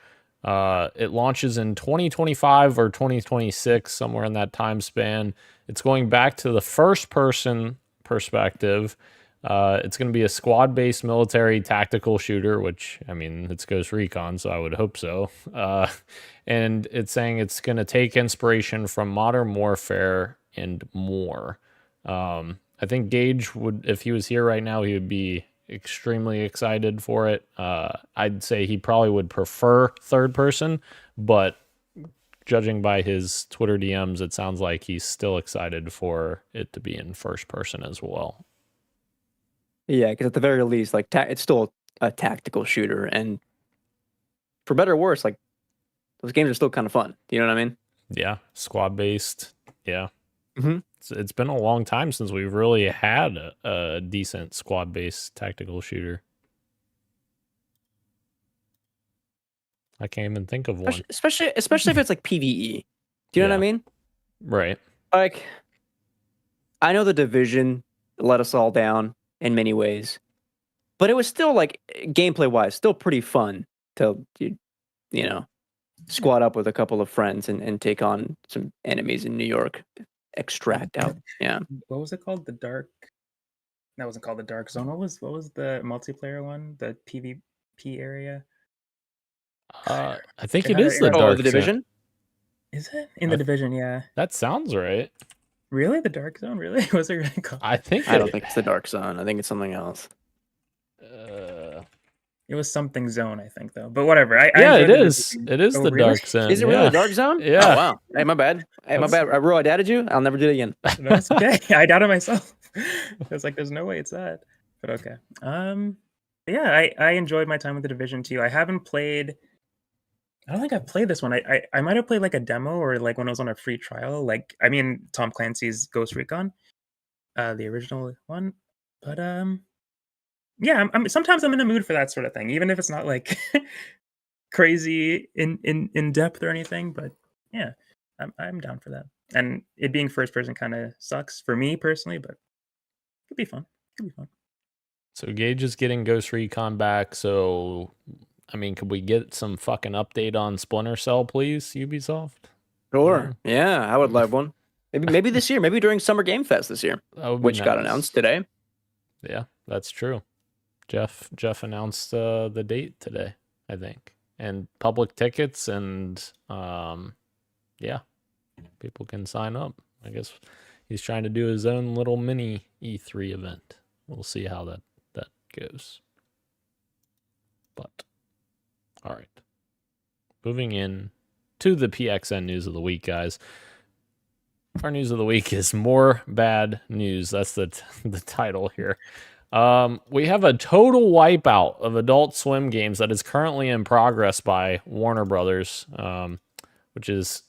S4: It launches in 2025 or 2026, somewhere in that time span. It's going back to the first-person perspective. It's going to be a squad-based military tactical shooter, which, I mean, it's Ghost Recon, so I would hope so. And it's saying it's going to take inspiration from Modern Warfare and more. I think Gage would, if he was here right now, he would be extremely excited for it. I'd say he probably would prefer third person, but judging by his Twitter DMs, it sounds like he's still excited for it to be in first person as well.
S5: Yeah, because at the very least, like it's still a tactical shooter, and for better or worse, like those games are still kind of fun. You know what I mean?
S4: Yeah, squad based. Yeah.
S5: Mm-hmm.
S4: It's been a long time since we've really had a decent squad-based tactical shooter. I can't even think of one.
S5: Especially if it's like PvE. Do you know what I mean?
S4: Right.
S5: Like, I know the Division let us all down in many ways, but it was still like gameplay-wise, still pretty fun to squad up with a couple of friends and take on some enemies in New York. Extract out. Yeah.
S3: What was it called? That wasn't called the Dark Zone. What was the multiplayer one? The PvP area?
S4: I think it is the Dark
S5: Zone. The Division?
S3: Zone. Is it? In the Division, yeah.
S4: That sounds right.
S3: Really? The Dark Zone? Really? Was it really called?
S5: I don't think it's the Dark Zone. I think it's something else.
S3: It was something zone, I think, though. But whatever.
S4: It is. It is the
S3: really?
S4: Dark Zone.
S5: Is it really the Dark Zone?
S4: Yeah.
S5: Oh, wow. Hey, my bad. I doubted you. I'll never do it again.
S3: That's okay. I doubted myself. I was like, there's no way it's that. But okay. Yeah, I enjoyed my time with the Division 2. I haven't played. I don't think I've played this one. I might have played like a demo or like when I was on a free trial. Like, I mean, Tom Clancy's Ghost Recon, the original one. But yeah, sometimes I'm in the mood for that sort of thing, even if it's not like crazy in depth or anything. But yeah, I'm down for that. And it being first person kind of sucks for me personally, but it could be fun.
S4: So Gage is getting Ghost Recon back. So, I mean, could we get some fucking update on Splinter Cell, please, Ubisoft?
S5: Sure. Yeah, I would love one. Maybe this year. Maybe during Summer Game Fest this year, which got announced today.
S4: Yeah, that's true. Jeff announced the date today, I think, and public tickets, and yeah, people can sign up. I guess he's trying to do his own little mini E3 event. We'll see how that goes. But all right, moving in to the PXN news of the week, guys. Our news of the week is more bad news. That's the title here. We have a total wipeout of Adult Swim games that is currently in progress by Warner Brothers, which is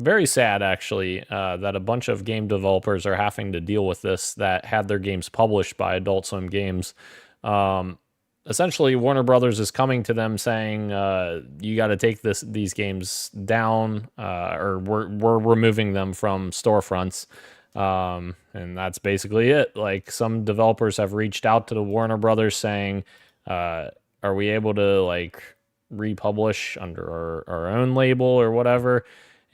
S4: very sad actually that a bunch of game developers are having to deal with this that had their games published by Adult Swim Games. Essentially, Warner Brothers is coming to them saying, "You got to take these games down, or we're removing them from storefronts." And that's basically it. Like, some developers have reached out to the Warner Brothers saying, "Are we able to like republish under our own label or whatever?"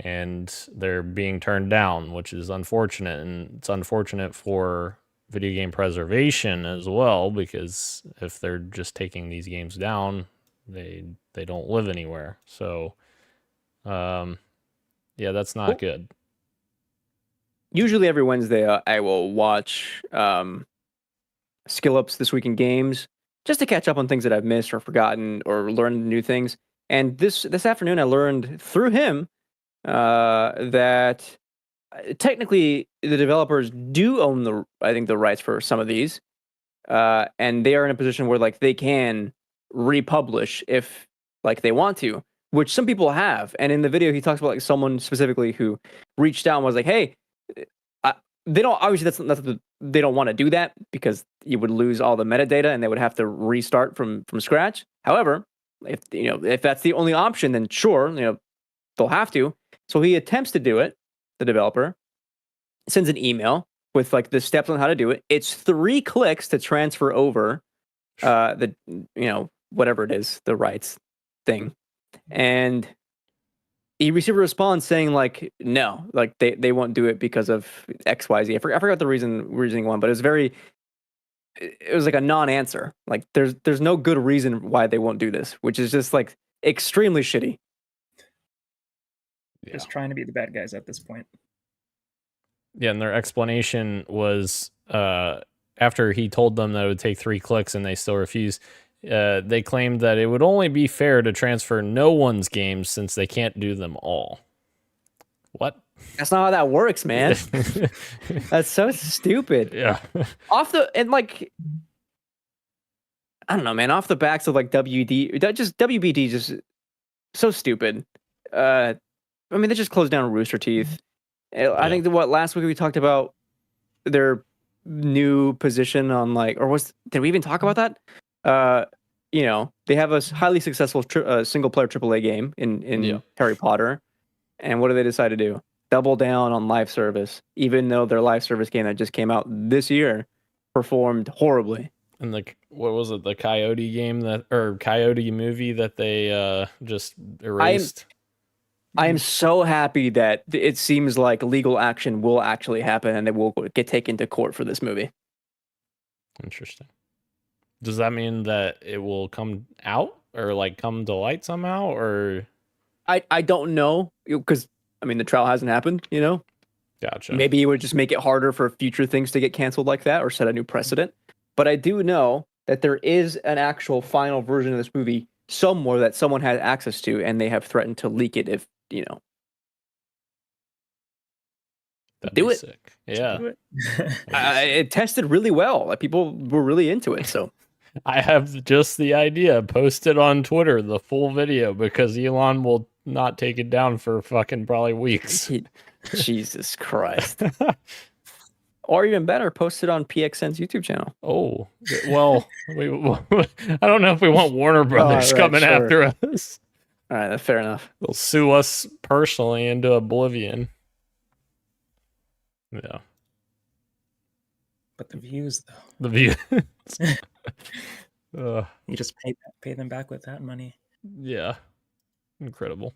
S4: And they're being turned down, which is unfortunate, and it's unfortunate for video game preservation as well, because if they're just taking these games down, they don't live anywhere. So yeah, that's not good.
S5: Usually every Wednesday I will watch skill ups this week in games just to catch up on things that I've missed or forgotten or learn new things. And this afternoon I learned through him that technically the developers do own the rights for some of these, and they are in a position where like they can republish if like they want to, which some people have. And in the video he talks about like someone specifically who reached out and was like, hey, they don't, obviously they don't want to do that because you would lose all the metadata and they would have to restart from scratch. However, if that's the only option, then sure, they'll have to. So he attempts to do it. The developer sends an email with like the steps on how to do it. It's 3 clicks to transfer over whatever it is, the rights thing. And he received a response saying like, no, like they won't do it because of XYZ. I forgot the reasoning one, but it was like a non-answer. Like there's no good reason why they won't do this, which is just like extremely shitty.
S4: Yeah.
S3: Just trying to be the bad guys at this point.
S4: Yeah, and their explanation was after he told them that it would take 3 clicks and they still refused, they claimed that it would only be fair to transfer no one's games since they can't do them all. What?
S5: That's not how that works, man. That's so stupid.
S4: Yeah.
S5: I don't know, man. Off the backs of like WBD, just so stupid. I mean, they just closed down Rooster Teeth. I think last week we talked about their new position on like, did we even talk about that? They have a highly successful single player AAA game in Harry Potter, and what do they decide to do? Double down on live service, even though their live service game that just came out this year performed horribly.
S4: And what was it? The Coyote game Coyote movie that they just erased.
S5: I am so happy that it seems like legal action will actually happen and they will get taken to court for this movie.
S4: Interesting. Does that mean that it will come out or like come to light somehow, or?
S5: I don't know, because I mean the trial hasn't happened,
S4: Gotcha.
S5: Maybe it would just make it harder for future things to get canceled like that or set a new precedent. But I do know that there is an actual final version of this movie somewhere that someone had access to, and they have threatened to leak it if
S4: That'd
S5: do
S4: be
S5: it.
S4: Sick. Yeah.
S3: Do it.
S5: It tested really well. Like, people were really into it. So
S4: I have just the idea. Post it on Twitter, the full video, because Elon will not take it down for fucking probably weeks.
S5: Jesus Christ. Or even better, post it on PXN's YouTube channel.
S4: Oh, well, I don't know if we want Warner Brothers coming after us.
S5: All right, that's fair enough.
S4: They'll sue us personally into oblivion. Yeah.
S3: But the views, though.
S4: The view.
S3: You just pay them back with that money.
S4: Yeah. Incredible.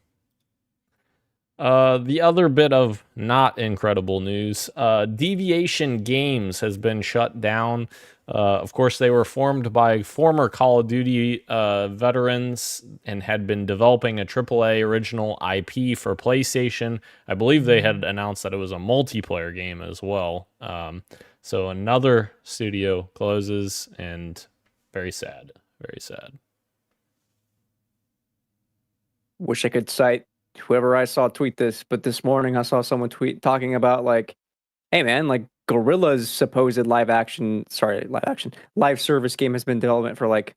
S4: The other bit of not incredible news, Deviation Games has been shut down. Of course, they were formed by former Call of Duty veterans and had been developing a AAA original IP for PlayStation. I believe they had announced that it was a multiplayer game as well. So another studio closes, and very sad. Very sad.
S5: Wish I could cite whoever I saw tweet this, but this morning I saw someone tweet talking about like, hey man, like Gorilla's supposed live service game has been in development for like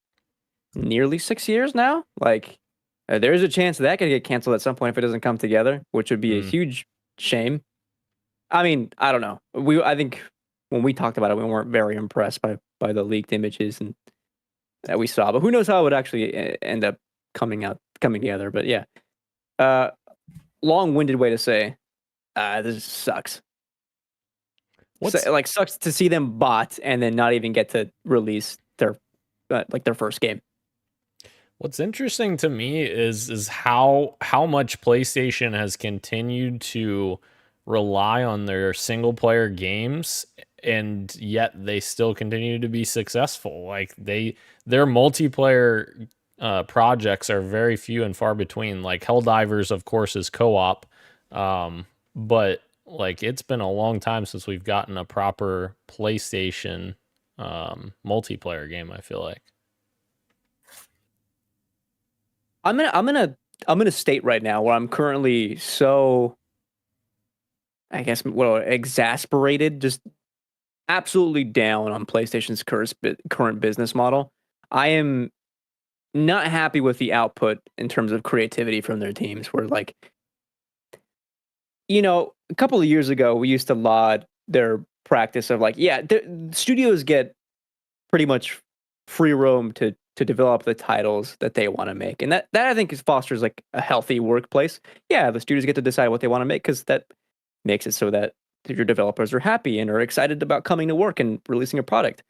S5: nearly 6 years now. Like, There is a chance that could get canceled at some point if it doesn't come together, which would be a huge shame. I mean, I don't know. I think when we talked about it, we weren't very impressed by the leaked images and that we saw. But who knows how it would actually end up coming together. But yeah, long-winded way to say this sucks. Sucks to see them bot and then not even get to release their first game.
S4: What's interesting to me is how much PlayStation has continued to rely on their single player games, and yet they still continue to be successful. Like their multiplayer projects are very few and far between. Like Helldivers, of course, is co-op, but like it's been a long time since we've gotten a proper PlayStation multiplayer game, I feel like.
S5: I'm gonna state right now where I'm currently so, I guess, exasperated, just absolutely down on PlayStation's current business model. I am not happy with the output in terms of creativity from their teams. Where a couple of years ago, we used to laud their practice of studios get pretty much free roam to develop the titles that they want to make. And that I think fosters like a healthy workplace. Yeah, the studios get to decide what they want to make because that makes it so that your developers are happy and are excited about coming to work and releasing a product.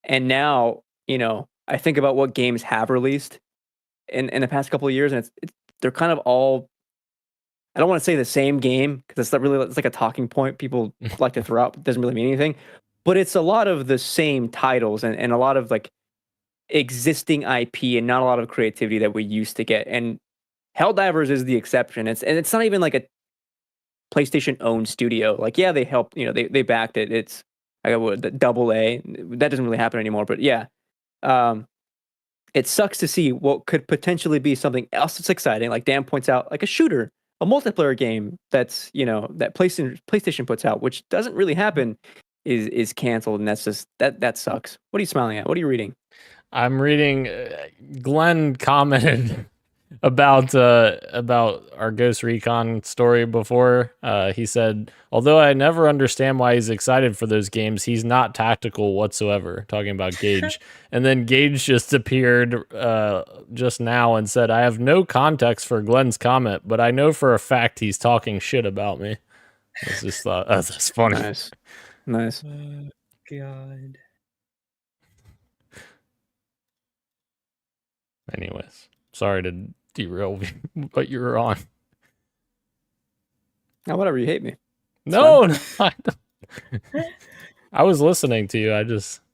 S5: And now, I think about what games have released in the past couple of years, and they're kind of all, I don't want to say the same game because it's like a talking point people like to throw out. It doesn't really mean anything, but it's a lot of the same titles and a lot of like existing IP and not a lot of creativity that we used to get. And Helldivers is the exception. It's not even like a PlayStation owned studio. Like, yeah, they helped, they backed it. It's the double A. That doesn't really happen anymore, but yeah. It sucks to see what could potentially be something else that's exciting. Like Dan points out, like a shooter, a multiplayer game that's, that PlayStation puts out, which doesn't really happen, is canceled. And that's just, that sucks. What are you smiling at? What are you reading?
S4: I'm reading. Glenn commented about our Ghost Recon story before. He said, although I never understand why he's excited for those games, he's not tactical whatsoever. Talking about Gage. And then Gage just appeared just now and said, I have no context for Glenn's comment, but I know for a fact he's talking shit about me. I just thought that's funny.
S5: Nice.
S3: God.
S4: Anyways, sorry to derail what you were on.
S5: Now, whatever, you hate me.
S4: No, I was listening to you.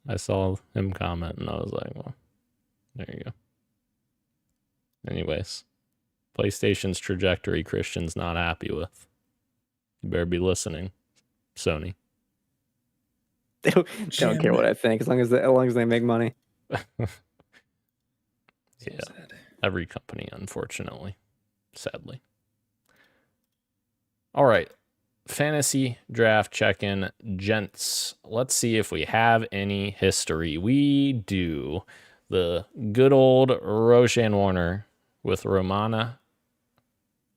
S4: I saw him comment and I was like, well, there you go. Anyways, PlayStation's trajectory Christian's not happy with. You better be listening, Sony.
S5: They don't care what I think as long as they make money.
S4: Yeah, every company, unfortunately, sadly. All right, fantasy draft check-in, gents. Let's see if we have any history. We do. The good old Roshan Warner with Romana.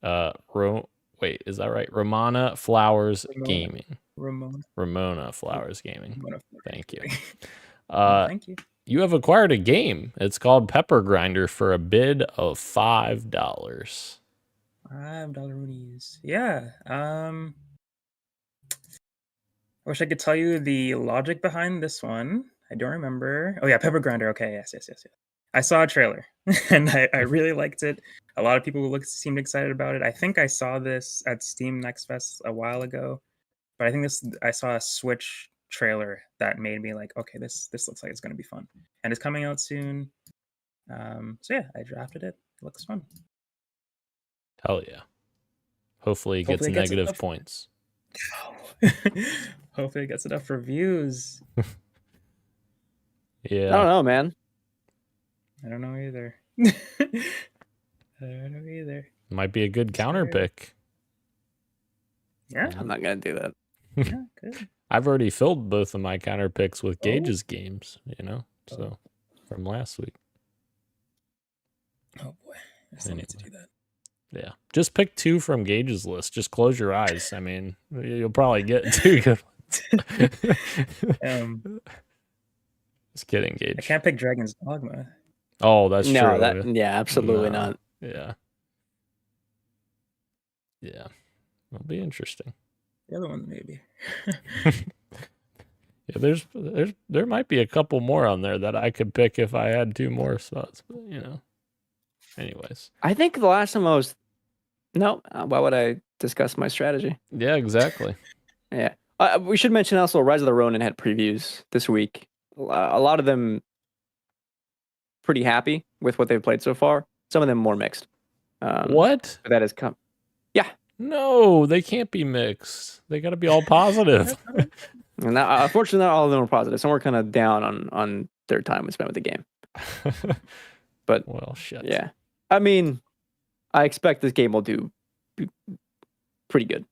S4: Wait, is that right? Romana Flowers Gaming. Ramona Flowers Gaming. Thank you.
S3: Thank you.
S4: You have acquired a game. It's called Pepper Grinder for a bid of $5.
S3: $5. Yeah. I wish I could tell you the logic behind this one. I don't remember. Oh yeah, Pepper Grinder. Okay, yes. I saw a trailer and I really liked it. A lot of people seemed excited about it. I think I saw this at Steam Next Fest a while ago, but I think I saw a Switch trailer that made me like, okay, this looks like it's going to be fun, and it's coming out soon. So yeah, I drafted it. It looks fun.
S4: Hell yeah. Hopefully it gets negative points.
S3: Hopefully it gets enough reviews.
S4: Yeah.
S5: I don't know, man.
S3: I don't know either. I don't know either.
S4: Might be a good counter pick.
S3: Yeah.
S5: I'm not going to do that.
S3: Yeah, good.
S4: I've already filled both of my counter picks with Gage's games, so from last week.
S3: Oh boy. I still need to do that.
S4: Yeah. Just pick 2 from Gage's list. Just close your eyes. I mean, you'll probably get 2 good ones. Just kidding, Gage.
S3: I can't pick Dragon's Dogma.
S4: Oh, that's
S5: No,
S4: true.
S5: absolutely
S4: No.
S5: not.
S4: Yeah. Yeah. It'll be interesting.
S3: The other one, maybe.
S4: Yeah, there might be a couple more on there that I could pick if I had 2 more spots, but Anyways.
S5: I think the last time I was. No, why would I discuss my strategy?
S4: Yeah, exactly.
S5: Yeah. We should mention also Rise of the Ronin had previews this week. A lot of them pretty happy with what they've played so far. Some of them more mixed.
S4: What?
S5: But that has come. Yeah.
S4: No, they can't be mixed. They got to be all positive.
S5: And unfortunately, not all of them are positive. Some were kind of down on their time we spent with the game. But
S4: well, shit.
S5: Yeah. I mean, I expect this game will do pretty good.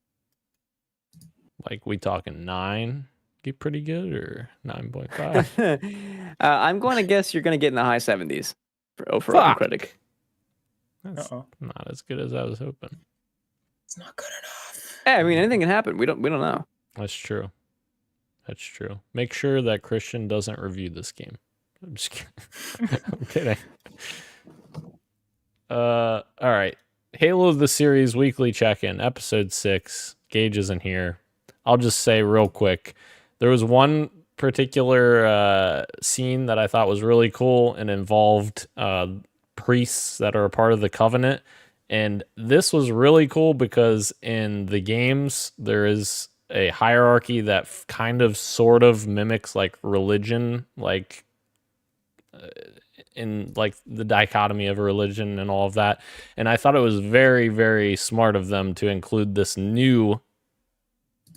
S4: Like, we talking 9? Get pretty good, or 9.5?
S5: I'm going to guess you're going to get in the high 70s for
S4: Fuck.
S5: OpenCritic.
S4: That's not as good as I was hoping.
S3: It's not good enough.
S5: Yeah, I mean, anything can happen. We don't know.
S4: That's true. That's true. Make sure that Christian doesn't review this game. I'm just kidding. I'm kidding. All right. Halo the Series Weekly Check-In, Episode 6. Gage isn't here. I'll just say real quick, there was one particular scene that I thought was really cool and involved priests that are a part of the Covenant. And this was really cool because in the games, there is a hierarchy that kind of sort of mimics like religion, like in like the dichotomy of religion and all of that. And I thought it was very, very smart of them to include this new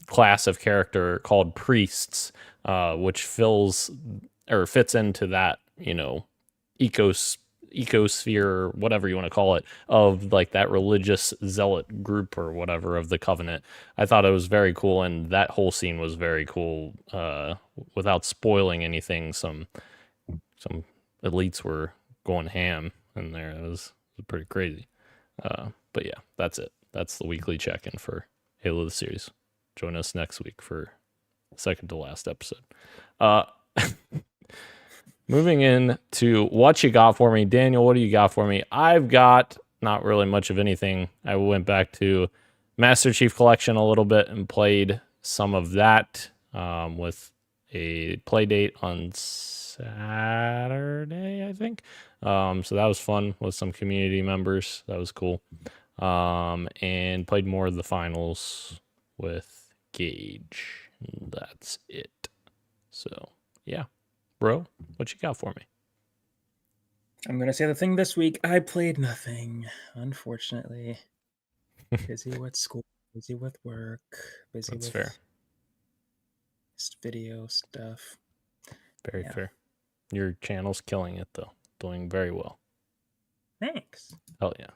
S4: class of character called priests, which fits into that, ecosphere, or whatever you want to call it, of like that religious zealot group or whatever of the Covenant. I thought it was very cool, and that whole scene was very cool. Without spoiling anything, some elites were going ham in there. It was pretty crazy. But yeah, that's it. That's the weekly check-in for Halo the Series. Join us next week for second to last episode. Moving in to what you got for me. Daniel, what do you got for me? I've got not really much of anything. I went back to Master Chief Collection a little bit and played some of that with a play date on Saturday, I think. So that was fun with some community members. That was cool. And played more of the finals with Gage. That's it. So, yeah. Bro, what you got for me?
S3: I'm going to say the thing this week. I played nothing, unfortunately. Busy with school, busy with work, busy
S4: That's
S3: with
S4: fair.
S3: Video stuff.
S4: Very fair. Your channel's killing it, though. Doing very well.
S3: Thanks.
S4: Hell yeah.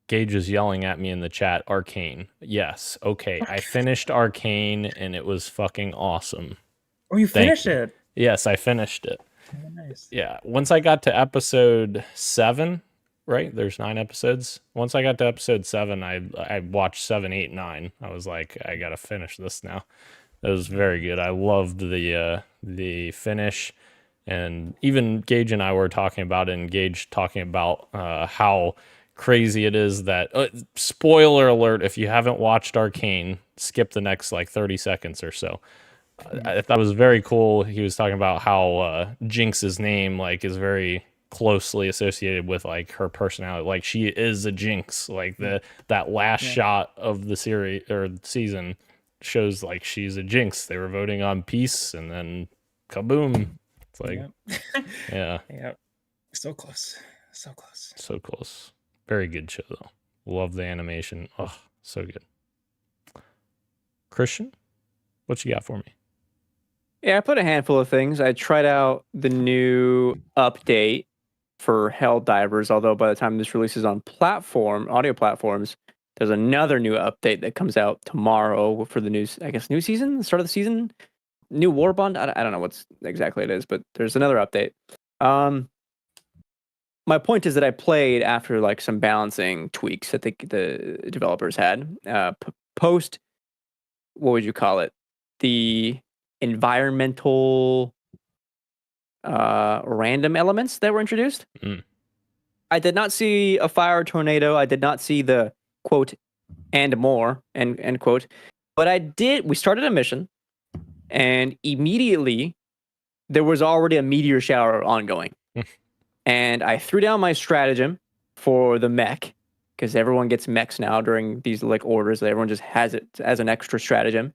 S4: Gage is yelling at me in the chat, Arcane. Yes, okay. I finished Arcane, and it was fucking awesome.
S3: Oh, you finished it?
S4: Yes, I finished it.
S3: Oh, nice.
S4: Yeah, once I got to episode 7, right? There's 9 episodes. Once I got to episode 7, I watched 7, 8, 9. I was like, I gotta finish this now. It was very good. I loved the finish, and even Gage and I were talking about it, and Gage talking about how crazy it is that spoiler alert, if you haven't watched Arcane, skip the next like 30 seconds or so. I thought it was very cool. He was talking about how Jinx's name like is very closely associated with like her personality. Like she is a Jinx. Like that last shot of the series or season shows like she's a Jinx. They were voting on peace, and then kaboom. It's like yeah.
S3: So close. So close.
S4: So close. Very good show though. Love the animation. Oh, so good. Christian, what you got for me?
S5: Yeah, I put a handful of things. I tried out the new update for Helldivers, although by the time this releases on audio platforms, there's another new update that comes out tomorrow for the new season, the start of the season, new Warbond. I don't know what's exactly it is, but there's another update. my point is that I played after like some balancing tweaks that the developers had post. What would you call it? The environmental random elements that were introduced. I did not see a fire tornado. I did not see the quote and more end quote. But I did. We started a mission, and immediately there was already a meteor shower ongoing. And I threw down my stratagem for the mech, because everyone gets mechs now during these like orders. Everyone just has it as an extra stratagem.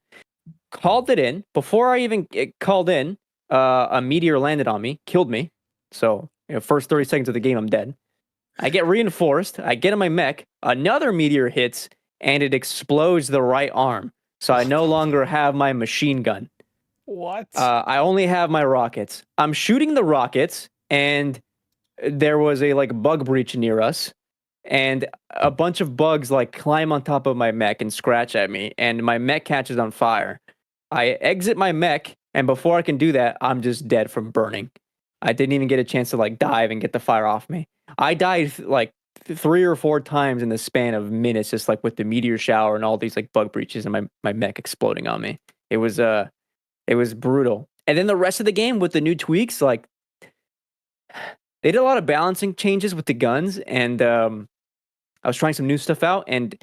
S5: Called it in. Before I even called in, a meteor landed on me, killed me. So, first 30 seconds of the game, I'm dead. I get reinforced. I get in my mech. Another meteor hits, and it explodes the right arm. So I no longer have my machine gun.
S4: What?
S5: I only have my rockets. I'm shooting the rockets, and there was a like bug breach near us, and a bunch of bugs like climb on top of my mech and scratch at me, and my mech catches on fire. I exit my mech, and before I can do that, I'm just dead from burning. I didn't even get a chance to like dive and get the fire off me. I died like 3 or 4 times in the span of minutes, just like with the meteor shower and all these like bug breaches and my mech exploding on me. It was brutal. And then the rest of the game with the new tweaks, like they did a lot of balancing changes with the guns, and I was trying some new stuff out. And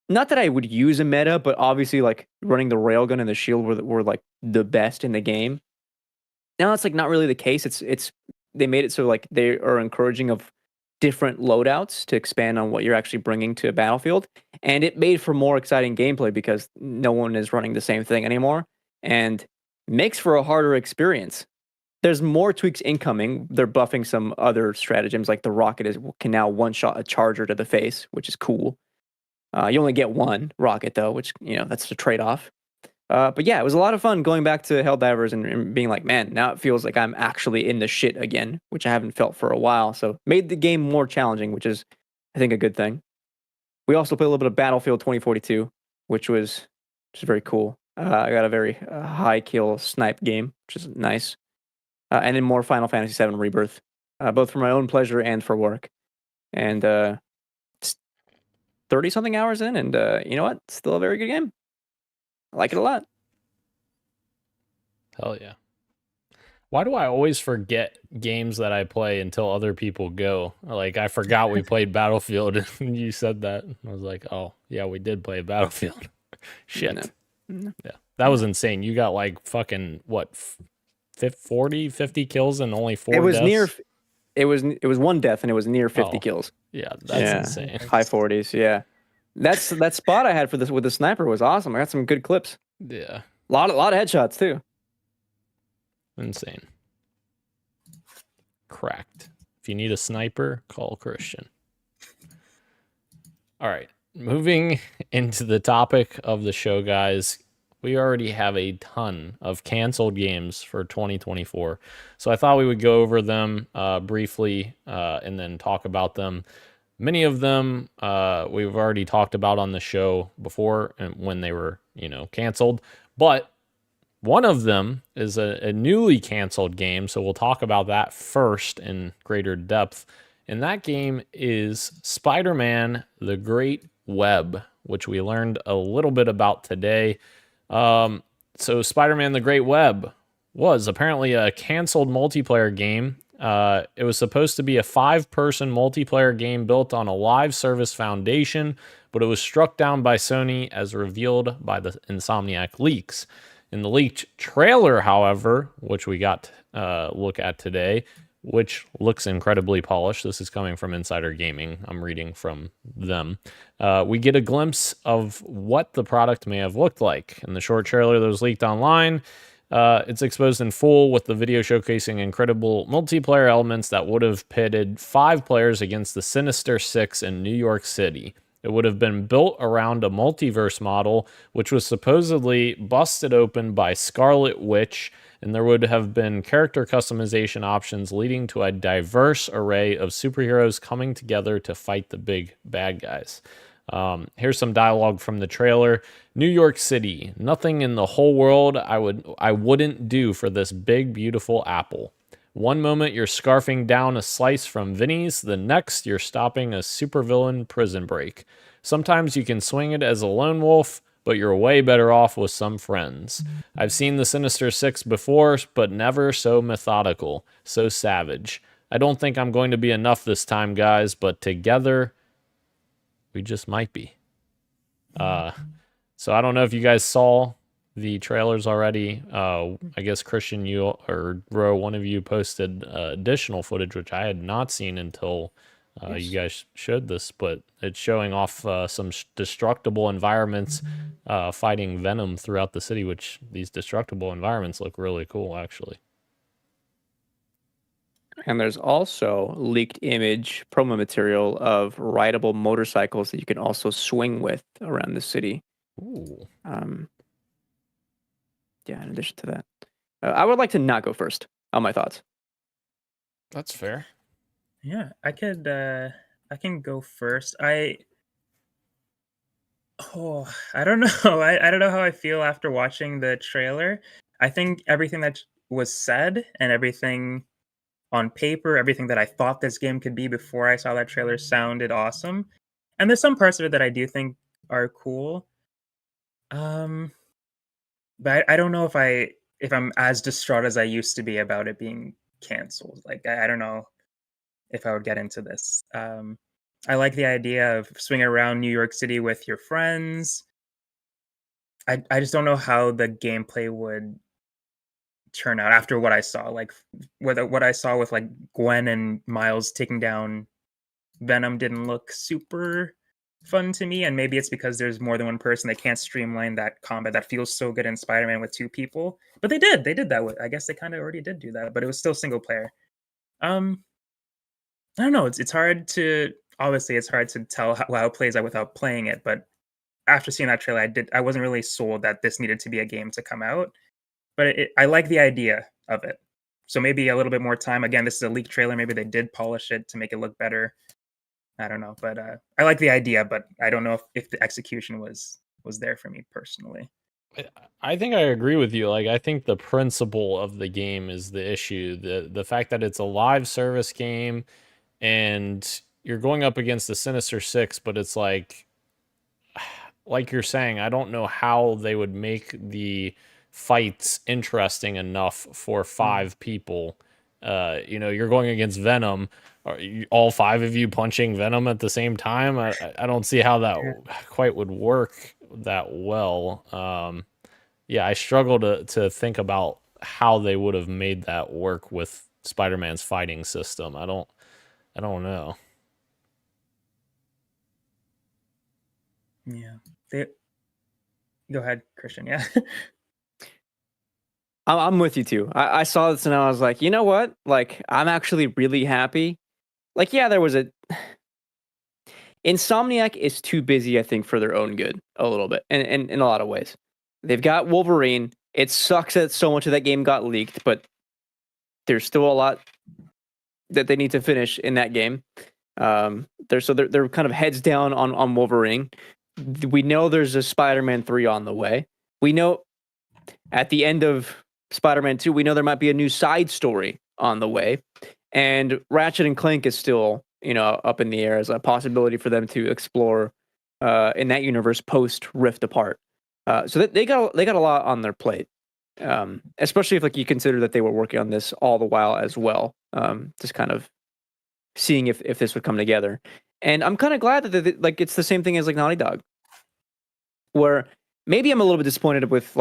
S5: not that I would use a meta, but obviously like running the railgun and the shield were like the best in the game. Now it's like not really the case. It's they made it so like they are encouraging of different loadouts to expand on what you're actually bringing to a battlefield, and it made for more exciting gameplay because no one is running the same thing anymore, and makes for a harder experience. There's more tweaks incoming. They're buffing some other stratagems, like the rocket can now one-shot a charger to the face, which is cool. You only get one rocket though, which that's the trade-off. But yeah, it was a lot of fun going back to Helldivers and being like, man, now it feels like I'm actually in the shit again, which I haven't felt for a while. So made the game more challenging, which is, I think, a good thing. We also played a little bit of Battlefield 2042, which was very cool. I got a very high kill snipe game, which is nice. And then more Final Fantasy VII Rebirth, both for my own pleasure and for work. And 30-something hours in, and you know what? Still a very good game. I like it a lot.
S4: Hell yeah. Why do I always forget games that I play until other people go? Like, I forgot we played Battlefield, and you said that. I was like, oh, yeah, we did play Battlefield. Shit.
S5: No.
S4: Yeah, that was insane. You got, like, fucking, what, 40, 50 kills and only 4
S5: It was
S4: deaths?
S5: it was 1 death, and it was near 50 kills.
S4: Yeah, that's insane.
S5: High 40s, yeah. That spot I had for this with the sniper was awesome. I got some good clips.
S4: Yeah.
S5: A lot of headshots too.
S4: Insane. Cracked. If you need a sniper, call Christian. All right. Moving into the topic of the show, guys. We already have a ton of canceled games for 2024. So I thought we would go over them briefly and then talk about them. Many of them we've already talked about on the show before and when they were, canceled. But one of them is a newly canceled game, so we'll talk about that first in greater depth. And that game is Spider-Man: The Great Web, which we learned a little bit about today. So Spider-Man: The Great Web was apparently a canceled multiplayer game. It was supposed to be a 5-person multiplayer game built on a live service foundation, but it was struck down by Sony as revealed by the Insomniac leaks. In the leaked trailer, however, which we got to look at today, which looks incredibly polished. This is coming from Insider Gaming. I'm reading from them. We get a glimpse of what the product may have looked like. In the short trailer that was leaked online, it's exposed in full with the video showcasing incredible multiplayer elements that would have pitted 5 players against the Sinister Six in New York City. It would have been built around a multiverse model, which was supposedly busted open by Scarlet Witch, and there would have been character customization options leading to a diverse array of superheroes coming together to fight the big bad guys. Here's some dialogue from the trailer. New York City. Nothing in the whole world I wouldn't do for this big, beautiful apple. One moment you're scarfing down a slice from Vinny's, the next you're stopping a supervillain prison break. Sometimes you can swing it as a lone wolf, but you're way better off with some friends. I've seen the Sinister Six before, but never so methodical, so savage. I don't think I'm going to be enough this time, guys, but together, we just might be. So I don't know if you guys saw the trailers already. I guess Christian, you or Ro, one of you posted additional footage, which I had not seen until you guys showed this, but it's showing off some destructible environments fighting Venom throughout the city, which these destructible environments look really cool, actually.
S5: And there's also leaked image promo material of rideable motorcycles that you can also swing with around the city.
S4: Ooh.
S5: Yeah, in addition to that. I would like to not go first on my thoughts.
S4: That's fair.
S3: Yeah, I can go first. I don't know. I don't know how I feel after watching the trailer. I think everything that was said and everything on paper, everything that I thought this game could be before I saw that trailer sounded awesome. And there's some parts of it that I do think are cool. But I don't know if I'm as distraught as I used to be about it being canceled. Like I don't know if I would get into this. I like the idea of swinging around New York City with your friends. I just don't know how the gameplay would turn out after what I saw. Like what I saw with like Gwen and Miles taking down Venom didn't look super fun to me, and maybe it's because there's more than one person. They can't streamline that combat that feels so good in Spider-Man with two people, but they did that with, I guess they kind of already did do that, but it was still single player. I don't know, it's hard to obviously it's hard to tell how it plays out without playing it, but after seeing that trailer I wasn't really sold that this needed to be a game to come out, but I like the idea of it. So maybe a little bit more time. Again, this is a leaked trailer, maybe they did polish it to make it look better. I don't know, but I like the idea, but I don't know if the execution was there for me personally.
S4: I think I agree with you. Like, I think the principle of the game is the issue. The fact that it's a live service game and you're going up against the Sinister Six, but it's like you're saying, I don't know how they would make the fights interesting enough for 5 people. You're going against Venom. Are all 5 of you punching Venom at the same time? I don't see how that quite would work that well. I struggle to think about how they would have made that work with Spider-Man's fighting system. I don't know.
S3: Yeah. Go ahead, Christian. Yeah.
S5: I'm with you too. I saw this and I was like, you know what? Like, I'm actually really happy. Like, yeah, there was Insomniac is too busy, I think, for their own good a little bit, and in a lot of ways. They've got Wolverine. It sucks that so much of that game got leaked, but there's still a lot that they need to finish in that game. They're kind of heads down on Wolverine. We know there's a Spider-Man 3 on the way. We know at the end of Spider-Man 2, we know there might be a new side story on the way. And Ratchet and Clank is still, up in the air as a possibility for them to explore in that universe post Rift Apart. So they got a lot on their plate, especially if you consider that they were working on this all the while as well. Just kind of seeing if this would come together. And I'm kind of glad that it's the same thing as Naughty Dog, where maybe I'm a little bit disappointed with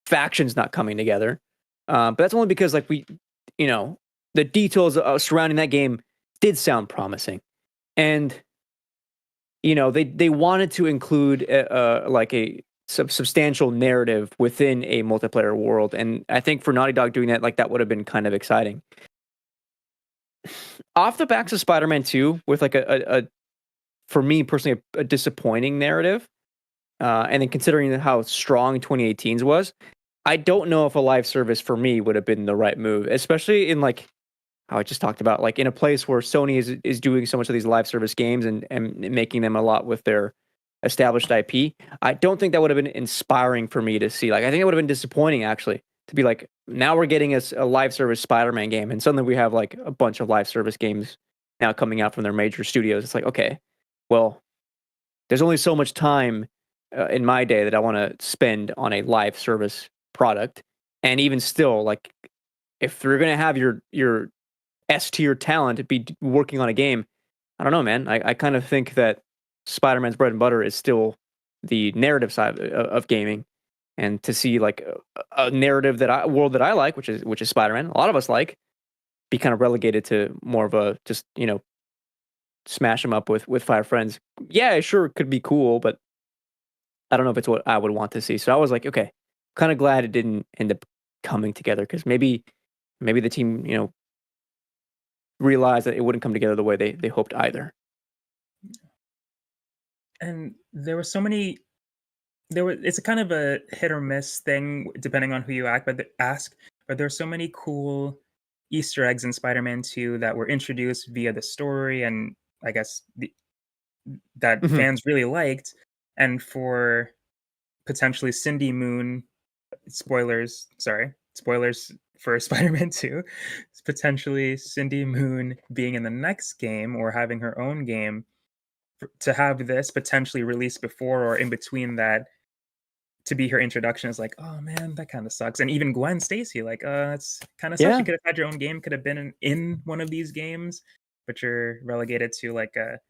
S5: factions not coming together, but that's only because the details surrounding that game did sound promising, and they wanted to include a substantial narrative within a multiplayer world, and I think for Naughty Dog doing that, that would have been kind of exciting. Off the backs of Spider-Man 2 with a for me personally a disappointing narrative, and then considering how strong 2018's was, I don't know if a live service for me would have been the right move, especially in how I just talked about, in a place where Sony is doing so much of these live service games and making them a lot with their established IP. I don't think that would have been inspiring for me to see. I think it would have been disappointing actually to be like, now we're getting a live service Spider-Man game, and suddenly we have like a bunch of live service games now coming out from their major studios. It's like, okay, well, there's only so much time in my day that I want to spend on a live service product, and even still, like, if you're gonna have your S tier talent be working on a game, I don't know, man. I kind of think that Spider-Man's bread and butter is still the narrative side of gaming, and to see like a narrative world that I like, which is Spider-Man, a lot of us like, be kind of relegated to more of a just smash them up with 5 friends. Yeah, it sure could be cool, but I don't know if it's what I would want to see. So I was like, okay, kind of glad it didn't end up coming together, because maybe the team realized that it wouldn't come together the way they hoped either.
S3: And there were so many. It's a kind of a hit or miss thing depending on who you ask. But there are so many cool Easter eggs in Spider-Man 2 that were introduced via the story, and I guess that
S5: Mhm.
S3: fans really liked. And for potentially Cindy Moon, spoilers for Spider-Man 2, potentially Cindy Moon being in the next game or having her own game, to have this potentially released before or in between that, to be her introduction is like, oh man, that kind of sucks. And even Gwen Stacy, like, it's kind of sucks.
S5: Yeah.
S3: You could have had your own game, could have been in one of these games, but you're relegated to like a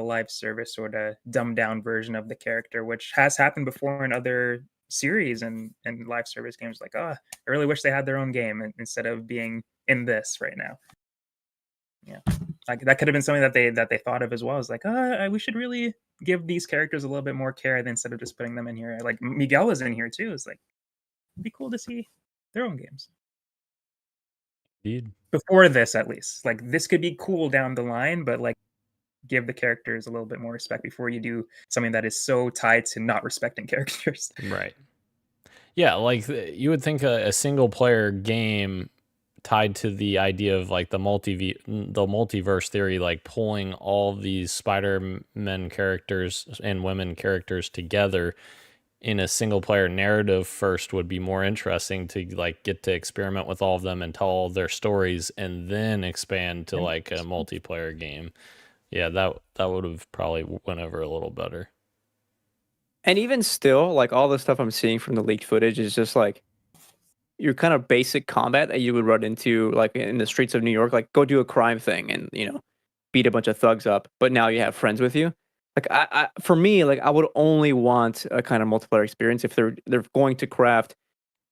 S3: live service sort of dumbed down version of the character, which has happened before in other series and live service games. Like, I really wish they had their own game instead of being in this right now. Yeah, like that could have been something that they thought of as well. Is like, we should really give these characters a little bit more care instead of just putting them in here. Like Miguel is in here too. It's like, it'd be cool to see their own games.
S4: Indeed.
S3: Before this, at least, like this could be cool down the line, but like give the characters a little bit more respect before you do something that is so tied to not respecting characters.
S4: Right. Yeah, like you would think a single player game tied to the idea of like the multiverse theory, like pulling all these Spider-Man characters and women characters together in a single player narrative first would be more interesting, to like get to experiment with all of them and tell all their stories and then expand to like a multiplayer game. Yeah, that would have probably went over a little better.
S5: And even still, like, all the stuff I'm seeing from the leaked footage is just like your kind of basic combat that you would run into like in the streets of New York, like go do a crime thing and beat a bunch of thugs up, but now you have friends with you. Like for me, like I would only want a kind of multiplayer experience if they're going to craft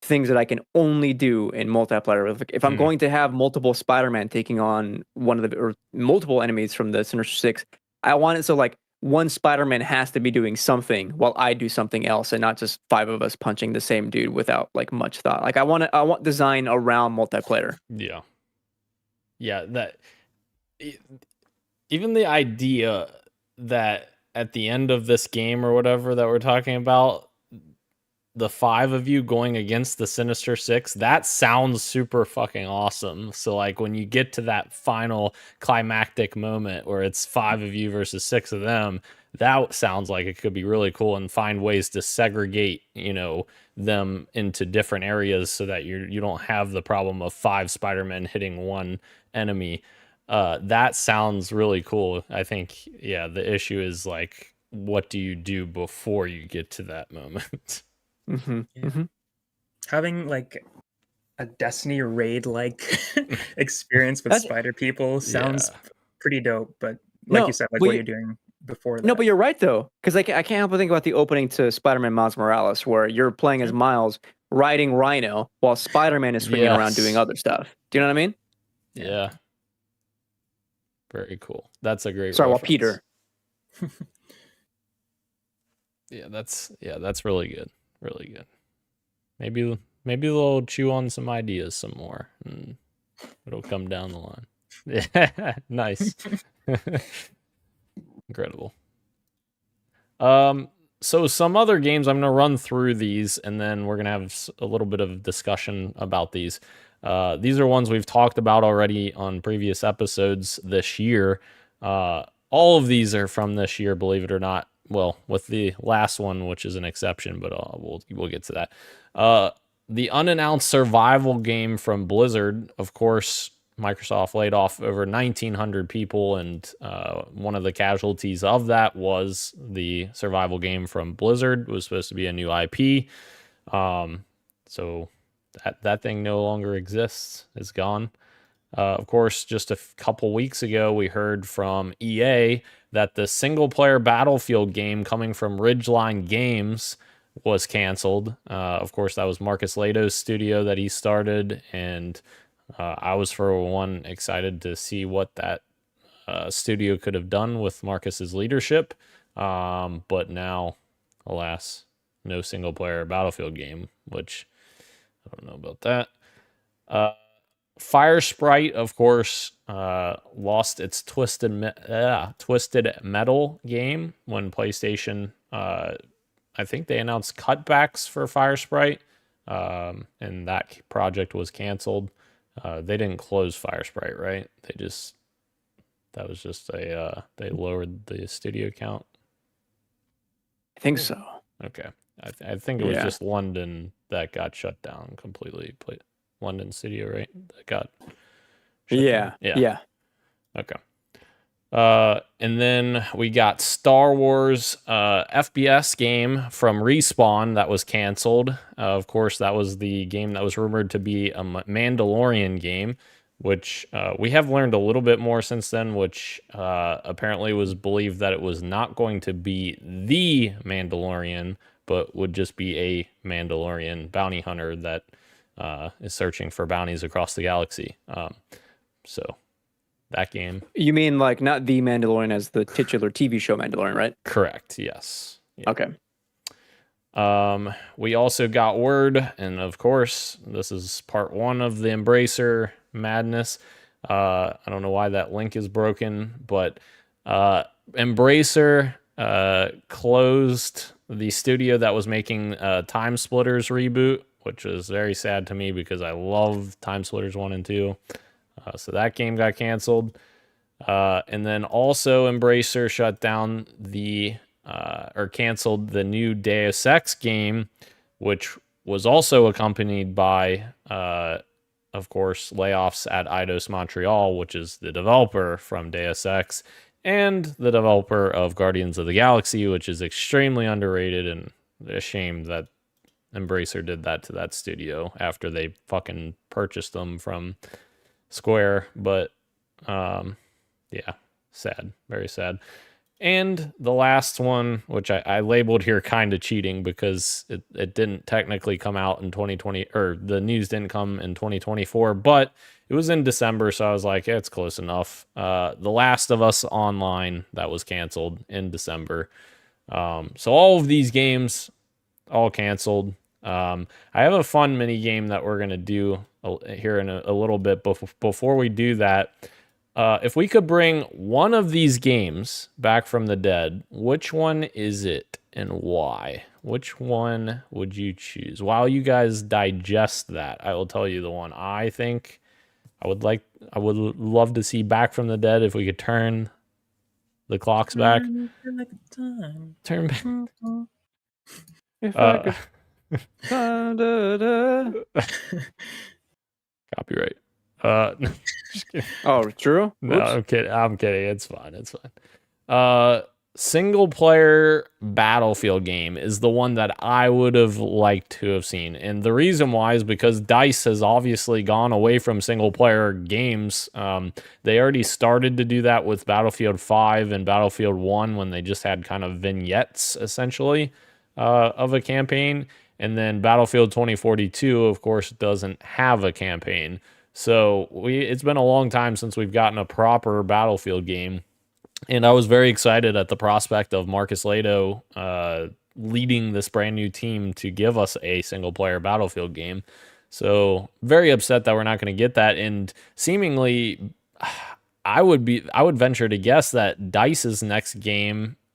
S5: things that I can only do in multiplayer. If I'm going to have multiple Spider-Man taking on or multiple enemies from the Sinister Six, I want it so like one Spider-Man has to be doing something while I do something else, and not just 5 of us punching the same dude without like much thought. Like I want design around multiplayer.
S4: Yeah. Yeah, that even the idea that at the end of this game or whatever that we're talking about, the 5 of you going against the Sinister Six, that sounds super fucking awesome. So like when you get to that final climactic moment where it's 5 of you versus 6 of them, that sounds like it could be really cool, and find ways to segregate, them into different areas so that you don't have the problem of 5 Spider-Men hitting one enemy. That sounds really cool. I think, yeah, the issue is like, what do you do before you get to that moment?
S5: Mm-hmm.
S3: Yeah.
S5: Mm-hmm.
S3: Having like a Destiny raid like experience with Spider People sounds pretty dope, but like you said, like what you're doing before that.
S5: No, but you're right though, because I can't help but think about the opening to Spider-Man Miles Morales, where you're playing as Miles riding Rhino while Spider-Man is swinging around doing other stuff. Do you know what I mean?
S4: Yeah. Very cool. That's a great.
S5: Sorry, while
S4: reference.
S5: Peter.
S4: That's really good. Really good. Maybe they'll chew on some ideas some more, and it'll come down the line. Yeah, nice. Incredible. So some other games, I'm gonna run through these, and then we're gonna have a little bit of discussion about these. These are ones we've talked about already on previous episodes this year. All of these are from this year, believe it or not. Well, with the last one, which is an exception, but we'll get to that. the unannounced survival game from Blizzard. Of course, Microsoft laid off over 1,900 people, and one of the casualties of that was the survival game from Blizzard. It was supposed to be a new IP. So that thing no longer exists. It's gone. Of course, just a couple weeks ago, we heard from EA that the single-player Battlefield game coming from Ridgeline Games was canceled. Of course, that was Marcus Lato's studio that he started, and I was, for one, excited to see what that studio could have done with Marcus's leadership. But now, alas, no single-player Battlefield game, which I don't know about that. Fire Sprite, of course, lost its Twisted Metal game when PlayStation, I think they announced cutbacks for Fire Sprite, and that project was canceled. They didn't close Fire Sprite, right? That was just they lowered the studio count.
S5: I think so.
S4: Okay. I think it was just London that got shut down completely. London studio, right? That got shut down. Yeah. Okay. And then we got Star Wars FPS game from Respawn that was canceled. Of course, that was the game that was rumored to be a Mandalorian game, which we have learned a little bit more since then, which apparently was believed that it was not going to be the Mandalorian, but would just be a Mandalorian bounty hunter that is searching for bounties across the galaxy. So that game.
S5: You mean like not the Mandalorian as the titular TV show Mandalorian, right?
S4: Correct. Yes. Yeah.
S5: Okay.
S4: We also got word, and of course, this is part one of the Embracer madness. I don't know why that link is broken, but Embracer closed the studio that was making Time Splitters reboot, which was very sad to me because I love Time Splitters 1 and 2. So that game got canceled. And then also Embracer shut down or canceled the new Deus Ex game, which was also accompanied by, of course, layoffs at Eidos Montreal, which is the developer from Deus Ex and the developer of Guardians of the Galaxy, which is extremely underrated, and a shame that Embracer did that to that studio after they fucking purchased them from Square. But yeah, sad, very sad. And the last one, which I labeled here kind of cheating because it didn't technically come out in 2020, or the news didn't come in 2024, but it was in December, so I was like, yeah, it's close enough. The Last of Us Online, that was canceled in December. So all of these games, all canceled. I have a fun mini game that we're going to do here in a little bit, but before we do that, if we could bring one of these games back from the dead, which one is it and why? Which one would you choose? While you guys digest that, I will tell you the one I think I would love to see back from the dead if we could turn the clocks back. Turn back.
S5: If I could...
S4: Copyright.
S5: Oh, true?
S4: No,
S5: Oops.
S4: I'm kidding. It's fine. Single player Battlefield game is the one that I would have liked to have seen. And the reason why is because DICE has obviously gone away from single player games. They already started to do that with Battlefield 5 and Battlefield 1 when they just had kind of vignettes, essentially, of a campaign. And then Battlefield 2042, of course, doesn't have a campaign. So it's been a long time since we've gotten a proper Battlefield game. And I was very excited at the prospect of Marcus Lato leading this brand new team to give us a single player Battlefield game. So very upset that we're not going to get that. And seemingly, I would venture to guess that DICE's next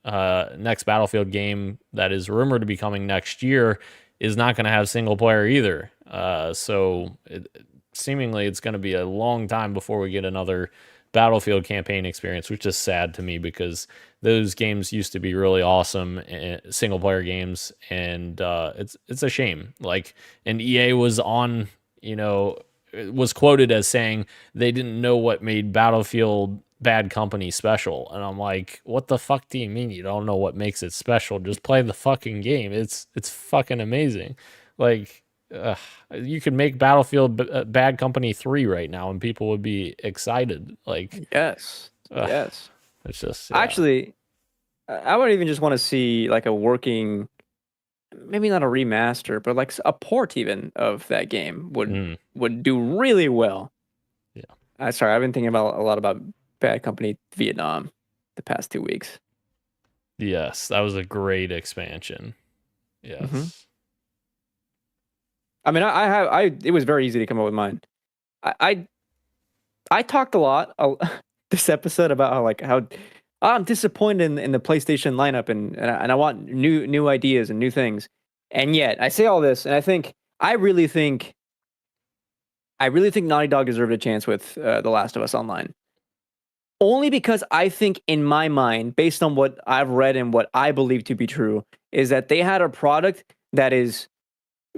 S4: Battlefield game that is rumored to be coming next year is not going to have single player either. Seemingly it's going to be a long time before we get another Battlefield campaign experience, which is sad to me because those games used to be really awesome single player games, and it's a shame. Like, and EA was on, was quoted as saying they didn't know what made Battlefield Bad Company special, and I'm like, what the fuck do you mean you don't know what makes it special? Just play the fucking game. It's fucking amazing. Like, you could make Battlefield Bad Company 3 right now and people would be excited. Like,
S5: Yes. Yes.
S4: it's just
S5: Actually, I would even just want to see like a working, maybe not a remaster, but like a port even of that game would do really well.
S4: Yeah.
S5: Sorry, I've been thinking about a lot about Bad Company Vietnam the past 2 weeks.
S4: Yes, that was a great expansion. Yes.
S5: I mean, it was very easy to come up with mine. I talked a lot this episode about how I'm disappointed in the PlayStation lineup and I want new ideas and new things. And yet I say all this, and I really think Naughty Dog deserved a chance with The Last of Us Online. Only because I think in my mind, based on what I've read and what I believe to be true, is that they had a product that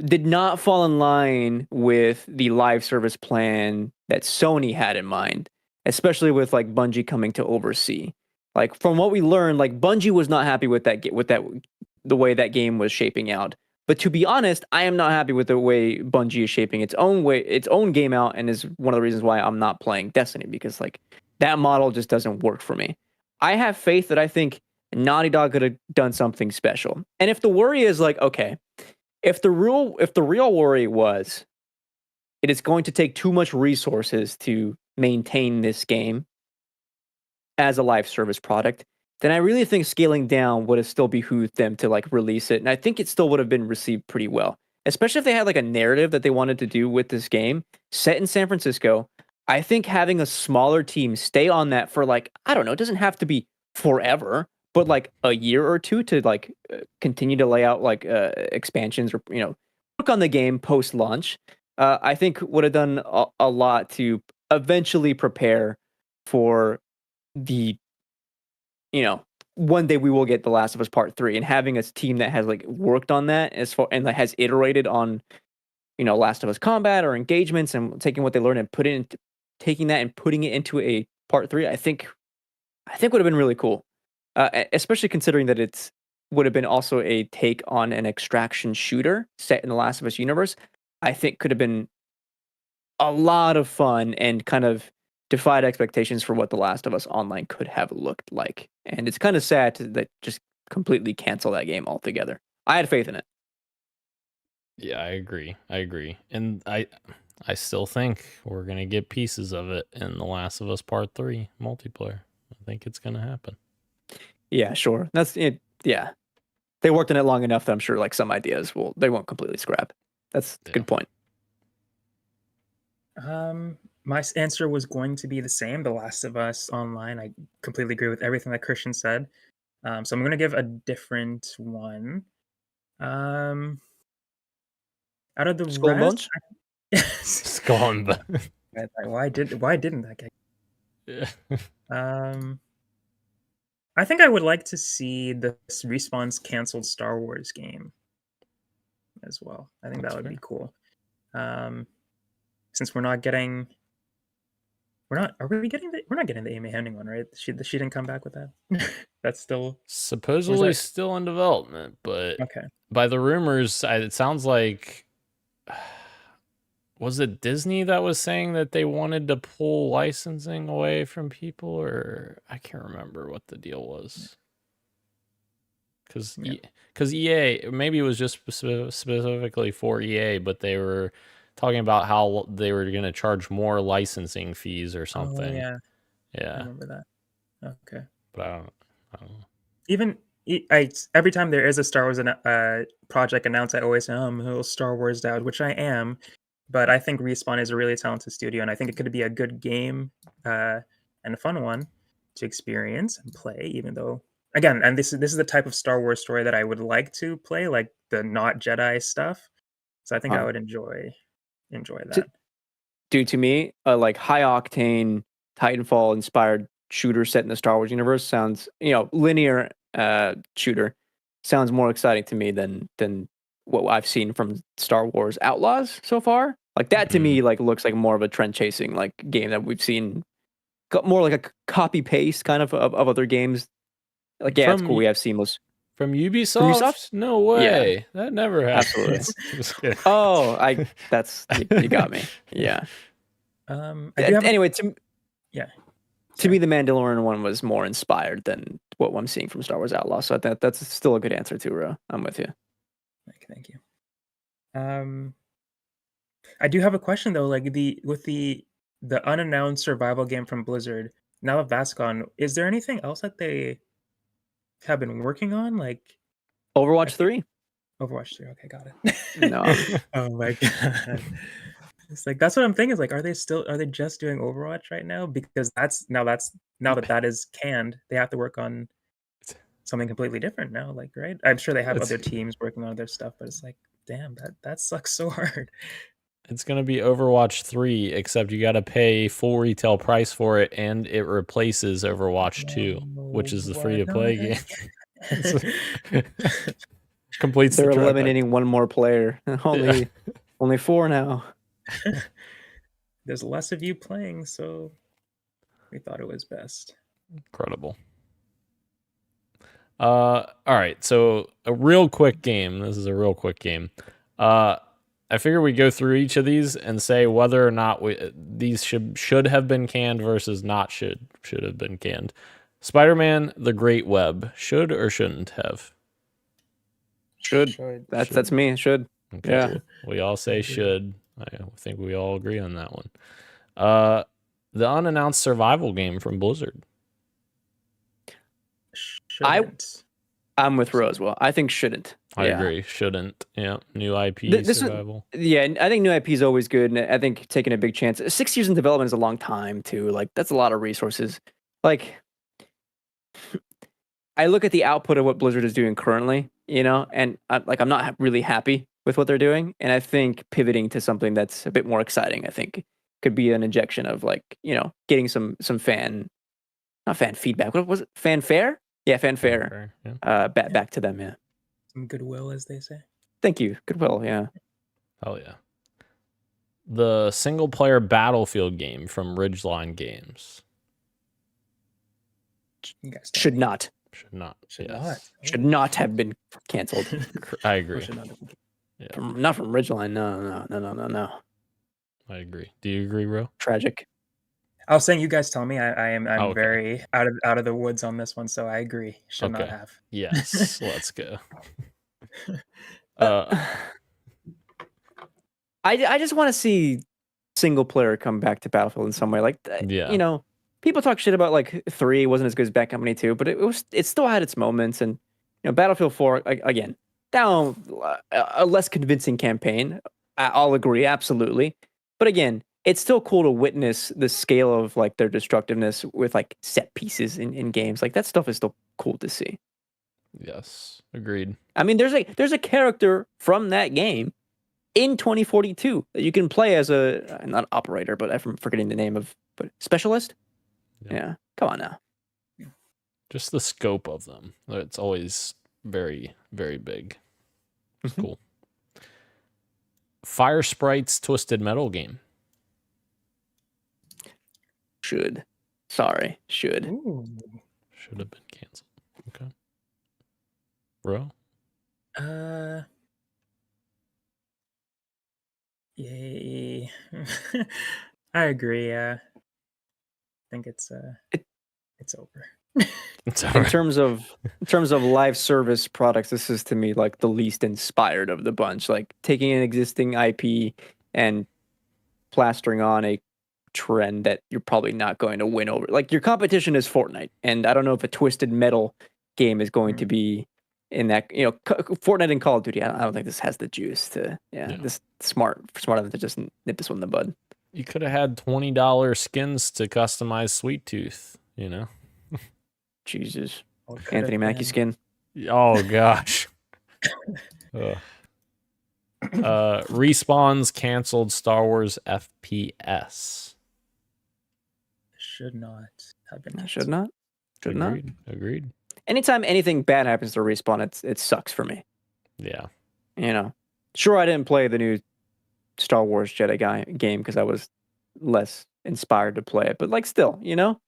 S5: did not fall in line with the live service plan that Sony had in mind, especially with like Bungie coming to oversee. Like, from what we learned, like Bungie was not happy with the way that game was shaping out. But to be honest, I am not happy with the way Bungie is shaping its own game out, and is one of the reasons why I'm not playing Destiny, because like that model just doesn't work for me. I have faith that I think Naughty Dog could have done something special. And if the worry is like, okay, if the real worry was it is going to take too much resources to maintain this game as a live service product, then I really think scaling down would have still behooved them to like release it. And I think it still would have been received pretty well, especially if they had like a narrative that they wanted to do with this game set in San Francisco. I think having a smaller team stay on that for like, I don't know, it doesn't have to be forever, but like a year or two to like continue to lay out like expansions or, work on the game post launch, I think would have done a lot to eventually prepare for the, one day we will get The Last of Us Part 3, and having a team that has like worked on that and that has iterated on, Last of Us combat or engagements, and taking what they learned and taking that and putting it into a Part 3, I think would have been really cool. Especially considering that it would have been also a take on an extraction shooter set in the Last of Us universe. I think could have been a lot of fun and kind of defied expectations for what The Last of Us Online could have looked like. And it's kind of sad that just completely cancel that game altogether. I had faith in it.
S4: Yeah, I agree. And I still think we're going to get pieces of it in The Last of Us Part 3 multiplayer. I think it's going to happen.
S5: Yeah, sure. That's it. Yeah. They worked on it long enough that I'm sure like some ideas they won't completely scrap. That's a good point.
S3: My answer was going to be the same, The Last of Us Online. I completely agree with everything that Christian said. So I'm going to give a different one. Out of the
S5: Skull and
S3: rest,
S4: Skull and Bones.
S3: why didn't that guy?
S4: Yeah.
S3: I think I would like to see the Respawn's canceled Star Wars game as well. I think that would be cool. Since we're not getting the Amy Hennig one, right? She didn't come back with that. That's still
S4: supposedly still in development, but
S3: okay.
S4: By the rumors, it sounds like, was it Disney that was saying that they wanted to pull licensing away from people, or I can't remember what the deal was. Because EA, maybe it was just specifically for EA, but they were talking about how they were going to charge more licensing fees or something.
S3: Oh,
S4: yeah.
S3: I remember that. Okay.
S4: But I don't know.
S3: Even every time there is a Star Wars project announced, I always say, I'm a little Star Wars out, which I am. But I think Respawn is a really talented studio, and I think it could be a good game and a fun one to experience and play, even though, again, and this is the type of Star Wars story that I would like to play, like the not Jedi stuff. So I think I would enjoy that.
S5: Dude, to me, a like high octane Titanfall inspired shooter set in the Star Wars universe sounds, linear shooter sounds more exciting to me than what I've seen from Star Wars Outlaws so far. Like that to me, like looks like more of a trend chasing like game that we've seen, more like a copy paste kind of other games. Like it's cool. We have seamless
S4: from Ubisoft.
S5: Ubisoft?
S4: No way, that never happens.
S5: Absolutely. Oh, you got me. Yeah. Anyway, to me, the Mandalorian one was more inspired than what I'm seeing from Star Wars Outlaw. So that's still a good answer too, Ro. I'm with you.
S3: Thank you. I do have a question though. Like with the unannounced survival game from Blizzard, now that that's gone, is there anything else that they have been working on? Like
S5: Overwatch 3?
S3: Overwatch 3. Okay, got it.
S5: No.
S3: Oh my god. It's like that's what I'm thinking. Is like, are they just doing Overwatch right now? Because now that is canned, they have to work on something completely different now. Like, right? I'm sure they have other teams working on other stuff, but it's like, damn, that sucks so hard.
S4: It's gonna be Overwatch 3, except you gotta pay full retail price for it, and it replaces Overwatch 2, which is the free-to-play game. Completes.
S5: They're eliminating one more player. Only 4 now.
S3: There's less of you playing, so we thought it was best.
S4: Incredible. All right, so a real quick game. This is a real quick game. I figure we go through each of these and say whether or not these should have been canned versus not should have been canned. Spider-Man: The Great Web, should or shouldn't have?
S5: Should. That's me. Should.
S4: Okay.
S5: Yeah.
S4: We all say should. I think we all agree on that one. The unannounced survival game from Blizzard.
S3: Shouldn't.
S5: I'm with Ro as well. I think shouldn't.
S4: I agree. Shouldn't. Yeah. New IP survival.
S5: I think new IP is always good, and I think taking a big chance. 6 years in development is a long time too. Like that's a lot of resources. Like I look at the output of what Blizzard is doing currently, and I'm not really happy with what they're doing, and I think pivoting to something that's a bit more exciting, I think, could be an injection of getting some not fan feedback. What was it? Fanfare? Yeah, fanfare.
S4: Yeah.
S5: Back to them. Yeah.
S3: Some goodwill, as they say.
S5: Thank you. Goodwill. Yeah.
S4: Oh yeah. The single player Battlefield game from Ridgeline Games.
S3: You guys
S5: Should not.
S4: Should not.
S5: Should not have been canceled.
S4: I agree.
S5: Not from Ridgeline. No.
S4: I agree. Do you agree, Ro?
S5: Tragic.
S3: I was saying, you guys tell me. I'm
S4: okay.
S3: very out of the woods on this one, so I agree. Should not have.
S4: Yes, let's go.
S5: I just want to see single player come back to Battlefield in some way. Like, people talk shit about like 3 wasn't as good as Bad Company 2, but it still had its moments. And Battlefield 4 again, down a less convincing campaign. I'll agree, absolutely. But again, it's still cool to witness the scale of like their destructiveness with like set pieces in games. Like that stuff is still cool to see.
S4: Yes, agreed.
S5: I mean, there's a character from that game in 2042 that you can play as not operator, but I'm forgetting the name but specialist. Yeah, come on now.
S4: Just the scope of them. It's always very, very big. It's cool. Fire Sprite's Twisted Metal game.
S5: Should.
S3: Ooh.
S4: Should have been canceled. Okay. Bro?
S3: Yay. I agree. I think it's over.
S4: It's
S5: In terms of live service products, this is to me like the least inspired of the bunch. Like taking an existing IP and plastering on a trend that you're probably not going to win over. Like your competition is Fortnite, and I don't know if a Twisted Metal game is going to be in that. Fortnite and Call of Duty. I don't think this has the juice to. This smart of them to just nip this one in the bud.
S4: You could have had $20 skins to customize Sweet Tooth.
S5: Jesus, Anthony Mackie skin.
S4: Oh gosh. Respawn's canceled Star Wars FPS.
S3: should not have been.
S5: Should not. Should not.
S4: Agreed.
S5: Anytime anything bad happens to Respawn, it sucks for me.
S4: Yeah.
S5: You know, sure, I didn't play the new Star Wars Jedi game because I was less inspired to play it, but like still, you know,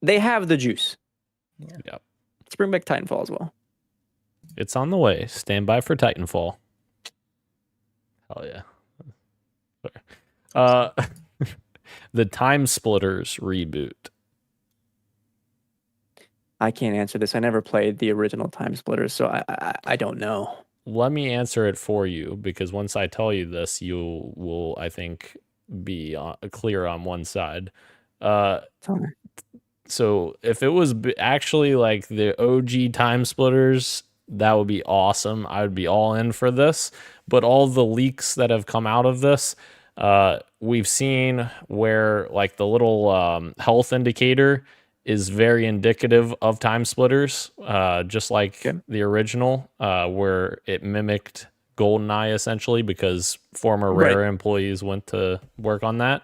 S5: they have the juice.
S3: Yeah.
S4: Yep.
S5: Let's bring back Titanfall as well.
S4: It's on the way. Stand by for Titanfall. Hell yeah. The Time Splitters reboot.
S5: I can't answer this. I never played the original Time Splitters, so I don't know.
S4: Let me answer it for you, because once I tell you this, you will, I think, be clear on one side. So if it was actually like the OG Time Splitters, that would be awesome. I would be all in for this. But all the leaks that have come out of this, we've seen where like the little health indicator is very indicative of Time Splitters, just like the original, where it mimicked GoldenEye essentially, because former Rare employees went to work on that.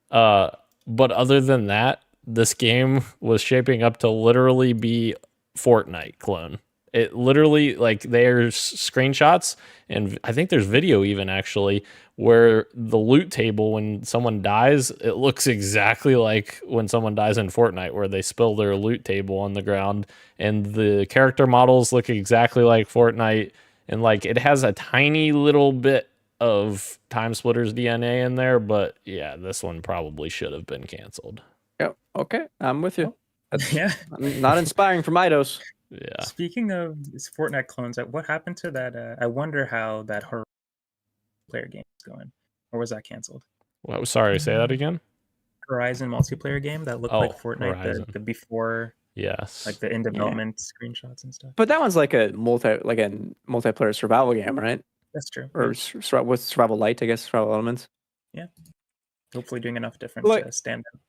S4: But other than that, this game was shaping up to literally be Fortnite clone. It literally, like, there's screenshots, and I think there's video even actually, where the loot table, when someone dies, it looks exactly like when someone dies in Fortnite, where they spill their loot table on the ground, and the character models look exactly like Fortnite, and like it has a tiny little bit of Time Splitters DNA in there, but yeah, this one probably should have been canceled.
S5: Yep. Okay, I'm with you.
S3: Yeah.
S5: Not inspiring for Midos.
S4: Yeah.
S3: Speaking of Fortnite clones, what happened to that? I wonder how that horror player game is going, or was that canceled?
S4: Well, sorry, say that again.
S3: Horizon multiplayer game that looked like Fortnite, the before,
S4: yes,
S3: like the in development screenshots and stuff.
S5: But that one's like a multiplayer survival game, right?
S3: That's true.
S5: Or with survival light, I guess, survival elements.
S3: Yeah. Hopefully, doing enough different to stand out.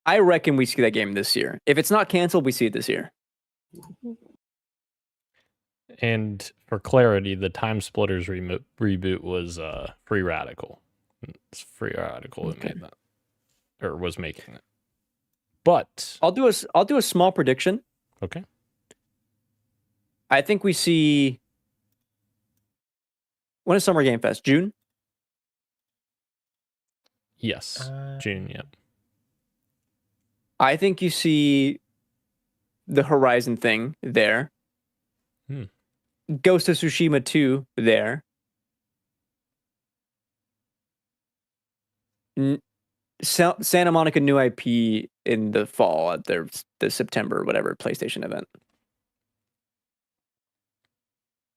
S5: I reckon we see that game this year. If it's not canceled, we see it this year.
S4: And for clarity, the Time Splitters reboot was Free Radical. It's Free Radical that made that, or was making it. But
S5: I'll do a small prediction.
S4: Okay.
S5: I think we see, when is Summer Game Fest? June?
S4: Yes, June. Yep.
S5: I think you see the Horizon thing there. Ghost of Tsushima 2 there. Santa Monica new IP in the fall at the September whatever PlayStation event.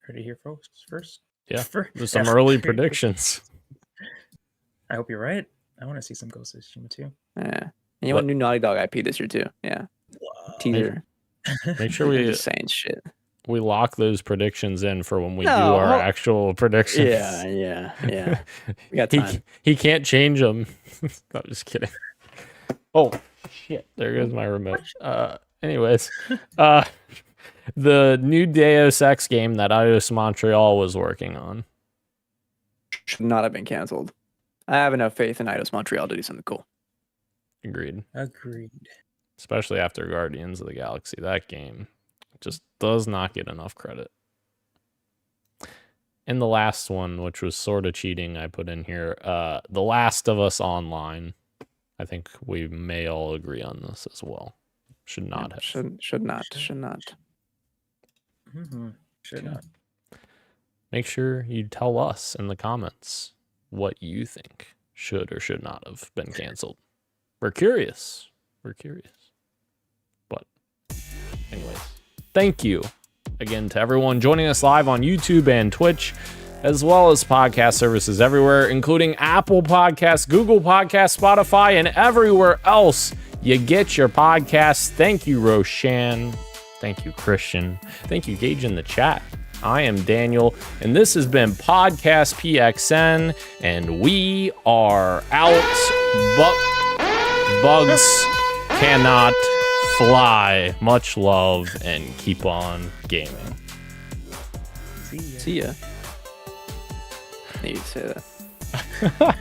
S3: Heard it here first.
S4: Yeah, there's some early predictions.
S3: I hope you're right. I want to see some Ghost of Tsushima 2.
S5: Yeah, and you want new Naughty Dog IP this year too. Yeah, teaser.
S4: Make sure we
S5: just saying shit.
S4: We lock those predictions in for when we do our actual predictions.
S5: Yeah. We got time.
S4: He can't change them. I'm just kidding. Oh shit! There goes my remote. Anyways, the new Deus Ex game that Eidos Montreal was working on
S5: should not have been canceled. I have enough faith in Eidos Montreal to do something cool.
S4: Agreed.
S5: Especially
S4: after Guardians of the Galaxy, that game just does not get enough credit. And the last one, which was sort of cheating, I put in here, The Last of Us Online. I think we may all agree on this as well. Should not have.
S5: Should not.
S3: Mm-hmm. Should not.
S4: Make sure you tell us in the comments what you think should or should not have been canceled. We're curious. But anyways, thank you again to everyone joining us live on YouTube and Twitch, as well as podcast services everywhere, including Apple Podcasts, Google Podcasts, Spotify, and everywhere else you get your podcasts. Thank you, Roshan. Thank you, Christian. Thank you, Gage, in the chat. I am Daniel, and this has been Podcast PXN, and we are out. Bugs cannot fly. Much love, and keep on gaming.
S5: See ya. I need to say that.